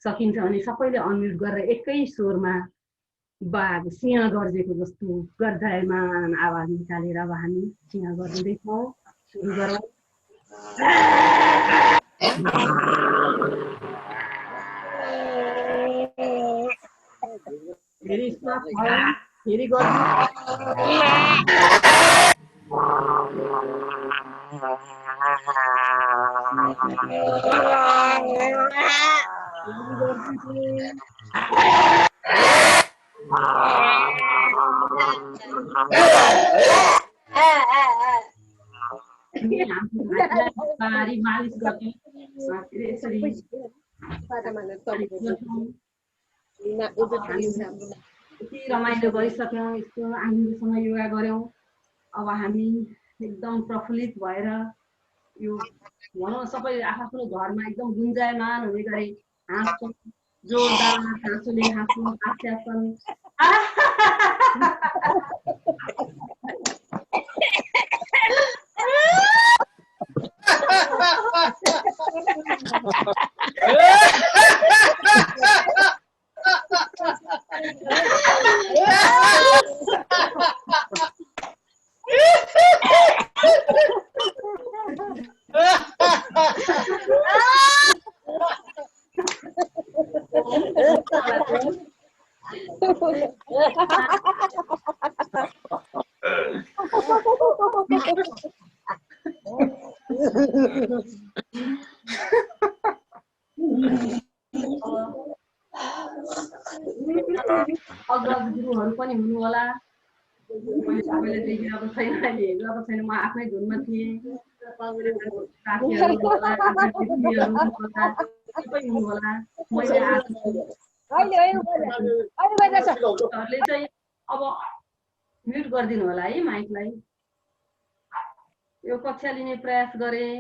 सकिन्छ भने सबैले अनम्युट गरेर एकै स्वरमा बाघ सिंह गर्जेको जस्तो गर्जयमान आवाज निकालेर अब हामी सिंह गर्दैछौँ। सुरु गरौँ। फेरि श्वास भरौँ, फेरि गर्नु। मालिस गर्छौँ यसरी यति रमाइलो गरिसक्यौँ। यस्तो आनन्दसँग योगा गऱ्यौँ। अब हामी एकदम प्रफुल्लित भएर यो भनौँ सबै आफ्नो घरमा एकदम गुन्जायमान हुने गरी हाँस्छौँ। जोरदार हाँसोले हाँस्छौँ। हास्यासन अग्रज गुरुहरू पनि हुनुहोला। मैले सबैले देखिरहेको छैन, अहिले हेरिरहेको छैन। म आफ्नै धुनमा थिएँ। साथीहरू होला, सबै हुनुहोला। मैले चाहिँ अब म्युट गरिदिनु होला है माइकलाई। यो कक्षा लिने प्रयास गरेँ।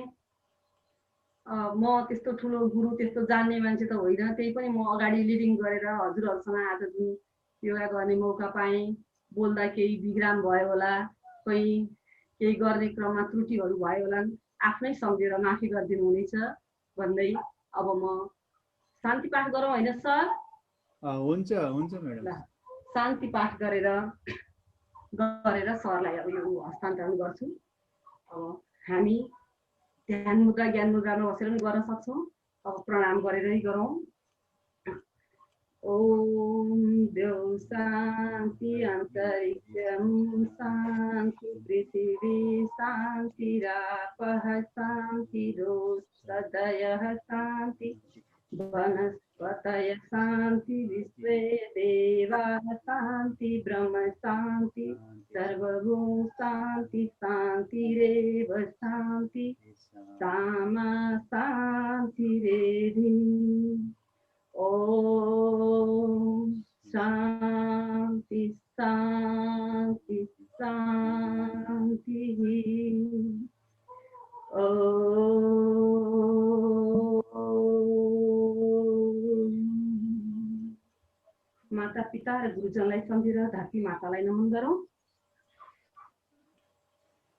म त्यस्तो ठुलो गुरु, त्यस्तो जान्ने मान्छे त होइन। त्यही पनि म अगाडि लिडिङ गरेर हजुरहरूसँग आज जुन योगा गर्ने मौका पाएँ, बोल्दा केही विग्राम भयो होला, केही गर्ने क्रममा त्रुटिहरू भयो होला, आफ्नै सम्झेर माफी गरिदिनु हुनेछ भन्दै अब म शान्ति पाठ गरौँ होइन सर? हुन्छ हुन्छ म्याडम। शान्ति पाठ गरेर सरलाई अब यो हस्तान्तरण गर्छु। अब हामी ध्यान मुद्रा ज्ञान मुद्रामा बसेर पनि गर्न सक्छौँ। अब प्रणाम गरेरै गरौँ। ओम देव शान्ति, अन्तरिक्षम शान्ति, पृथिवी शान्ति, रापः शान्ति, रोषधयः शान्ति, वनस्पतय शान्ति, विश्वे देवाः शान्ति, ब्रह्म शान्ति, सर्वभूत शान्ति, शान्तिरेव शान्ति, सामा शान्तिरेधि। ओम शांति शांति शांति। ओम माता पिता र गुरुजनलाई सम्झेर धरती मातालाई नमन गरौँ।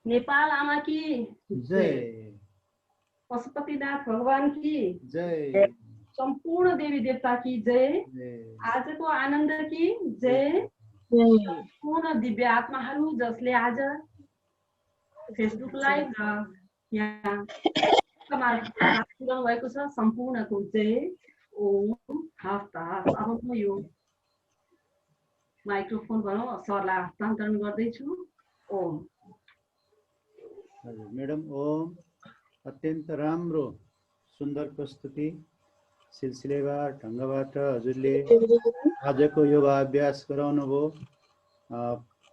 नेपाल आमा की जय, पशुपतिनाथ भगवान की जय, सम्पूर्ण देवी देवता की जय। जय, आजको आनन्द की जय। सम्पूर्ण दिव्य आत्माहरू जसले आज फेसबुक लाइभ र यहाँ पुर्याउनु भएको छ, सम्पूर्णको जय। ओम हस्त हस्त। अब म यो माइक्रोफोन भनौँ सरलाई हस्तान्तरण गर्दैछु। ओम। हजुर म्याडम, ओम। अत्यन्त राम्रो सुन्दर प्रस्तुति सिलसिलेवार ढङ्गबाट हजुरले आजको योगाभ्यास गराउनु भयो।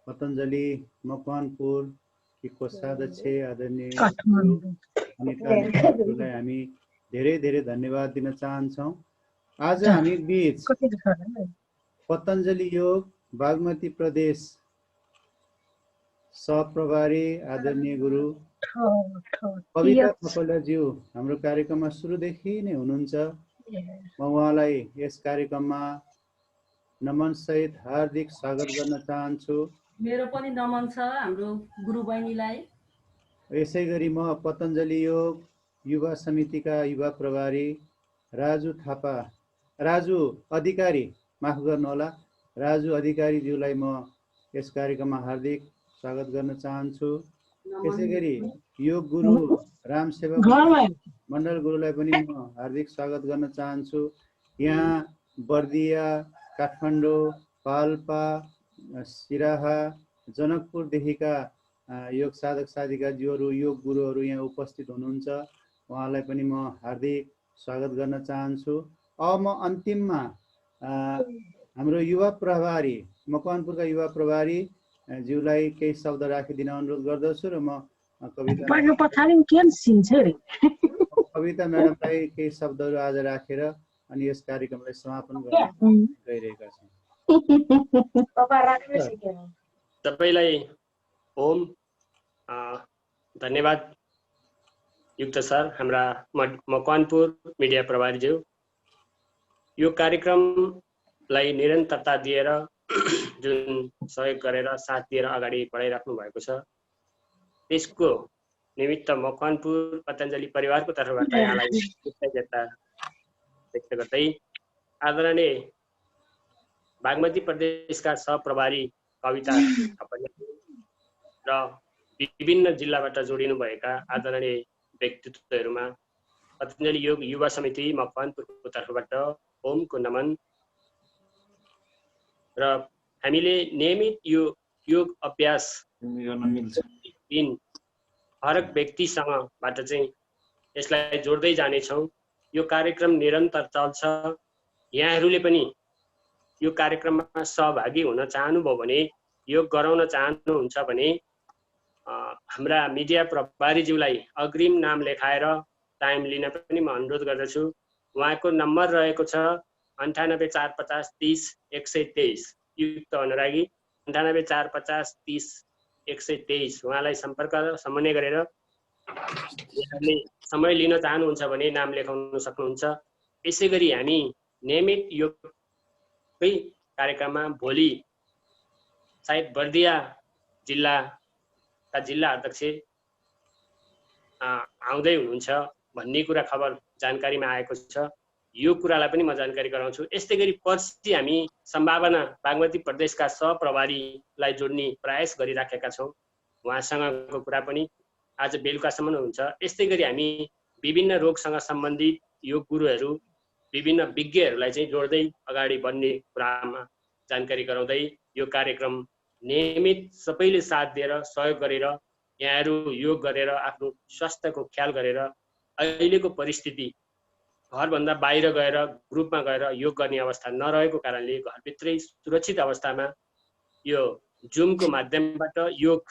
पतञ्जलि मकवानपुर की कोषाध्यक्ष आदरणीय अनितालाई हामी धेरै धेरै धन्यवाद दिन चाहन्छौँ। आज हामी बीच पतञ्जलि योग बागमती प्रदेश सहप्रभारी आदरणीय गुरु कविता थपलियाज्यू हाम्रो कार्यक्रममा सुरुदेखि नै हुनुहुन्छ। म उहाँलाई यस कार्यक्रममा नमन सहित हार्दिक स्वागत गर्न चाहन्छु। मेरो पनि नमन छ हाम्रो गुरु बहिनीलाई। यसै गरी म पतञ्जलि योग युवा समितिका युवा प्रभारी राजु अधिकारी, माफ गर्नुहोला, राजु अधिकारीज्यूलाई म यस कार्यक्रममा हार्दिक स्वागत गर्न चाहन्छु। त्यसै गरी योग गुरु रामसेवक मण्डल गुरुलाई पनि म हार्दिक स्वागत गर्न चाहन्छु। यहाँ बर्दिया, काठमाडौँ, पाल्पा, सिराहा, जनकपुरदेखिका योग साधक साधिकाज्यूहरू, योग गुरुहरू यहाँ उपस्थित हुनुहुन्छ। उहाँलाई पनि म हार्दिक स्वागत गर्न चाहन्छु। अब म अन्तिममा हाम्रो युवा प्रभारी, मकवानपुरका युवा प्रभारी ज्यूलाई केही शब्द राखिदिन अनुरोध गर्दछु र म कविता म्याडमलाई केही शब्दहरू आज राखेर अनि यस कार्यक्रमलाई समापन गर्न गइरहेका छौँ। सबैलाई ओम। धन्यवाद युक्त सर, हाम्रा मकवानपुर मिडिया प्रभारीज्यू। यो कार्यक्रमलाई निरन्तरता दिएर जुन सहयोग गरेर साथ दिएर अगाडि बढाइराख्नु भएको छ, त्यसको निमित्त मकवानपुर पतञ्जलि परिवारको तर्फबाट यहाँलाई कृतज्ञता व्यक्त गर्दै आदरणीय बागमती प्रदेशका सहप्रभारी कविता थपलिया र विभिन्न जिल्लाबाट जोडिनु भएका आदरणीय व्यक्तित्वहरूमा पतञ्जलि योग युवा समिति मकवानपुरको तर्फबाट ओमको नमन। र हामीले नियमित यो योग अभ्यास दिन हरेक व्यक्तिसँगबाट चाहिँ यसलाई जोड्दै जानेछौँ। यो कार्यक्रम निरन्तर चल्छ। यहाँहरूले पनि यो कार्यक्रममा सहभागी हुन चाहनुभयो भने, योग गराउन चाहनुहुन्छ भने हाम्रा मिडिया प्रभारीज्यूलाई अग्रिम नाम लेखाएर टाइम लिन पनि म अनुरोध गर्दछु। उहाँको नम्बर रहेको छ 9845 30 123, युक्त अनुरागी 9845 30 123। उहाँलाई सम्पर्क समन्वय गरेर यहाँले समय लिन चाहनुहुन्छ भने नाम लेखाउन सक्नुहुन्छ। यसै गरी हामी नियमित योगकै कार्यक्रममा भोलि सायद बर्दिया जिल्लाका जिल्ला अध्यक्ष आउँदै हुनुहुन्छ भन्ने कुरा खबर जानकारीमा आएको छ। यो कुरालाई पनि म जानकारी गराउँछु। यस्तै गरी पर्सि हामी सम्भावना बागमती प्रदेशका सहप्रभारीलाई जोड्ने प्रयास गरिराखेका छौँ। उहाँसँगको कुरा पनि आज बेलुकासम्म हुन्छ। यस्तै गरी हामी विभिन्न रोगसँग सम्बन्धित योग गुरुहरू, विभिन्न विज्ञहरूलाई चाहिँ जोड्दै अगाडि बढ्ने कुरामा जानकारी गराउँदै यो कार्यक्रम नियमित सबैले साथ दिएर सहयोग गरेर यहाँहरू योग गरेर आफ्नो स्वास्थ्यको ख्याल गरेर अहिलेको परिस्थिति घरभन्दा बाहिर गएर ग्रुपमा गएर योग गर्ने अवस्था नरहेको कारणले घरभित्रै सुरक्षित अवस्थामा यो जुमको माध्यमबाट योग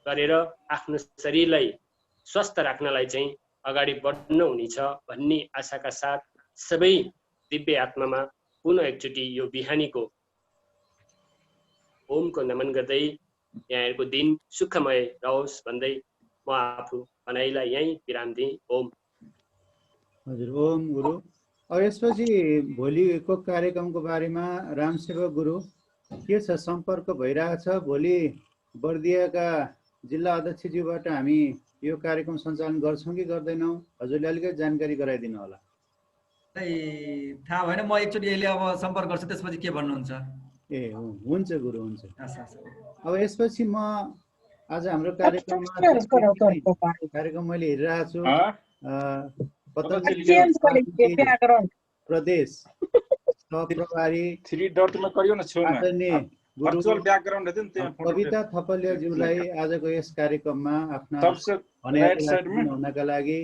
गरेर आफ्नो शरीरलाई स्वस्थ राख्नलाई चाहिँ अगाडि बढ्नु हुनेछ भन्ने आशाका साथ सबै दिव्य आत्मामा पुनः एकचोटि यो बिहानीको ओमको नमन गर्दै यहाँहरूको दिन सुखमय रहोस् भन्दै म आफू भनाइलाई यहीँ विराम दिएँ। ओम। हजुर, ओम गुरु। अब यसपछि भोलिको कार्यक्रमको बारेमा रामसेवक गुरु के छ, सम्पर्क भइरहेको छ? भोलि बर्दियाका जिल्ला अध्यक्षज्यूबाट हामी यो कार्यक्रम सञ्चालन गर्छौँ कि गर्दैनौँ? हजुरले अलिकति जानकारी गराइदिनु होला। थाहा भएन, म एकचोटि अहिले अब सम्पर्क गर्छु, त्यसपछि के भन्नुहुन्छ? ए हुन्छ गुरु, हुन्छ। हस् हस्। अब यसपछि म आज हाम्रो कार्यक्रम मैले हेरिरहेको छु, पतञ्जलि प्रदेश सहप्रभारी आदरणीय गुरु कविता थपलियाज्यूलाई आजको यस कार्यक्रममा आफ्ना हुनका लागि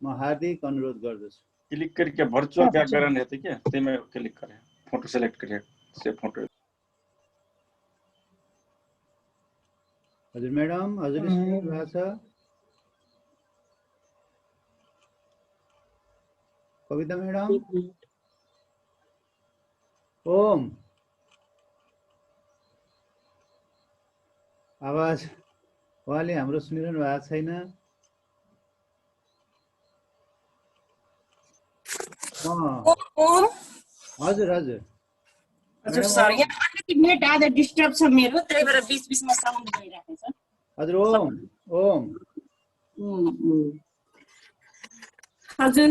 म हार्दिक अनुरोध गर्दछु। क्लिक करके वर्चुअल व्याकरण है क्या, में क्लिक करें, फोटो सेलेक्ट करें, से फोटो। हजुर म्याडम, हजुरले सुन्नु भएको छ? कविता म्याडम, ओम आवाज उहाँले हाम्रो सुनिरहनु भएको छैन। हजुर हजुर हजुर सर, यहाँ अलिकति नेट आज डिस्टर्ब छ मेरो, त्यही भएर बीच-बीचमा साउन्ड गइरहेको छ। हजुर ओम ओम हजुर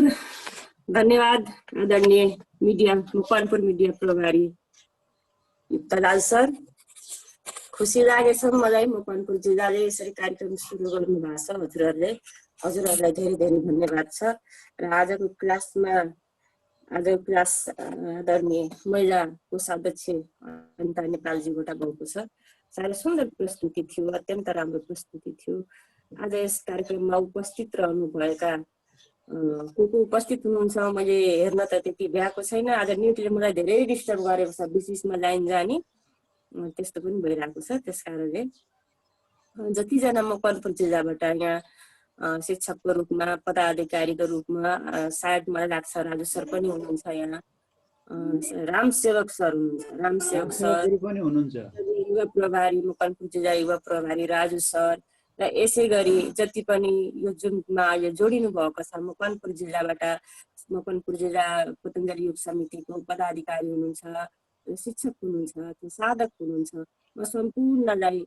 धन्यवाद आदरणीय मिडिया मकवानपुर मिडिया प्रभारी युक्तलाल सर। खुसी लागेछ मलाई मकवानपुर जिल्लाले यसरी कार्यक्रम सुरु गर्नु भएको छ। हजुरहरूलाई धेरै धेरै धन्यवाद छ। र आजको क्लासमा आदरणीय महिला कोषाध्यक्ष अनिता नेपालजीबाट भएको छ। साह्रै सुन्दर प्रस्तुति थियो, अत्यन्त राम्रो प्रस्तुति थियो। आज यस कार्यक्रममा उपस्थित रहनुभएका को उपस्थित हुनुहुन्छ मैले हेर्न त त्यति भ्याएको छैन। आज न्युटले मलाई धेरै डिस्टर्ब गरेको छ, बिचबिचमा लाइन जाने त्यस्तो पनि भइरहेको छ। त्यस कारणले जतिजना मकवानपुर जिल्लाबाट यहाँ शिक्षकको रूपमा, पदाधिकारीको रूपमा, सायद मलाई लाग्छ राजु सर पनि हुनुहुन्छ, यहाँ रामसेवक सर हुनुहुन्छ, रामसेवक सर पनि हुनुहुन्छ, युवा प्रभारी मकवानपुर जिल्ला युवा प्रभारी राजु सर, र यसै गरी जति पनि यो जुनमा अहिले जोडिनु भएको छ मकवानपुर जिल्लाबाट, मकवानपुर जिल्ला पतञ्जलि योग समितिको पदाधिकारी हुनुहुन्छ, शिक्षक हुनुहुन्छ, साधक हुनुहुन्छ। म सम्पूर्णलाई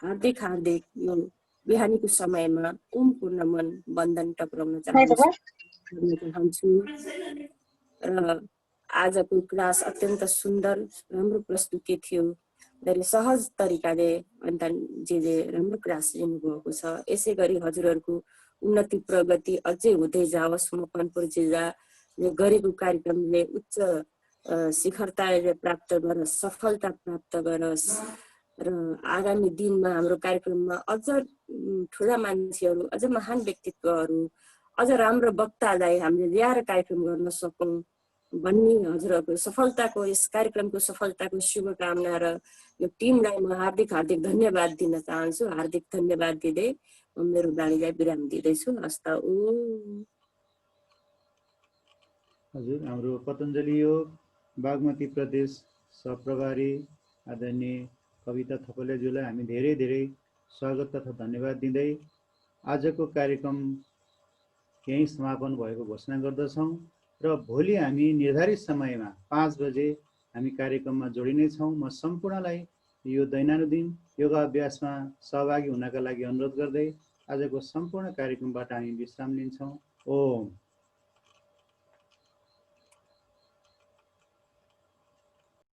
हार्दिक हार्दिक यो बिहानीको समयमा ओमको नमन वन्दन टक्राउन चाहन्छु। र आजको क्लास अत्यन्त सुन्दर राम्रो प्रस्तुति थियो। धेरै सहज तरिकाले अनिताजीले राम्रो क्लास लिनुभएको छ। यसै गरी हजुरहरूको उन्नति प्रगति अझै हुँदै जाओस्। मकवानपुर जिल्लाले गरेको कार्यक्रमले उच्च शिखरताले प्राप्त गरोस्, सफलता प्राप्त गरोस् र आगामी दिनमा हाम्रो कार्यक्रममा अझ ठुला मान्छेहरू, अझ महान व्यक्तित्वहरू, अझ राम्रो वक्तालाई हामीले ल्याएर कार्यक्रम गर्न सकौँ भन्ने हजुरहरूको सफलताको, यस कार्यक्रमको सफलताको शुभकामना र यो टिमलाई म हार्दिक हार्दिक धन्यवाद दिन चाहन्छु। हार्दिक धन्यवाद दिँदै म मेरो बाणीलाई विराम दिँदैछु। हस्त ओ हजुर हाम्रो पतञ्जलि योग बागमती प्रदेश सहप्रभारी आदरणीय कविता थपलियाज्यूलाई हामी धेरै धेरै स्वागत तथा धन्यवाद दिँदै आजको कार्यक्रम यहीँ समापन भएको घोषणा गर्दछौँ। र भोलि हामी निर्धारित समयमा 5 बजे हामी कार्यक्रममा जोडिने छौँ। म सम्पूर्णलाई यो दैनन्दिन योगाभ्यासमा सहभागी हुनका लागि अनुरोध गर्दै आजको सम्पूर्ण कार्यक्रमबाट हामी विश्राम लिन्छौँ। ओम।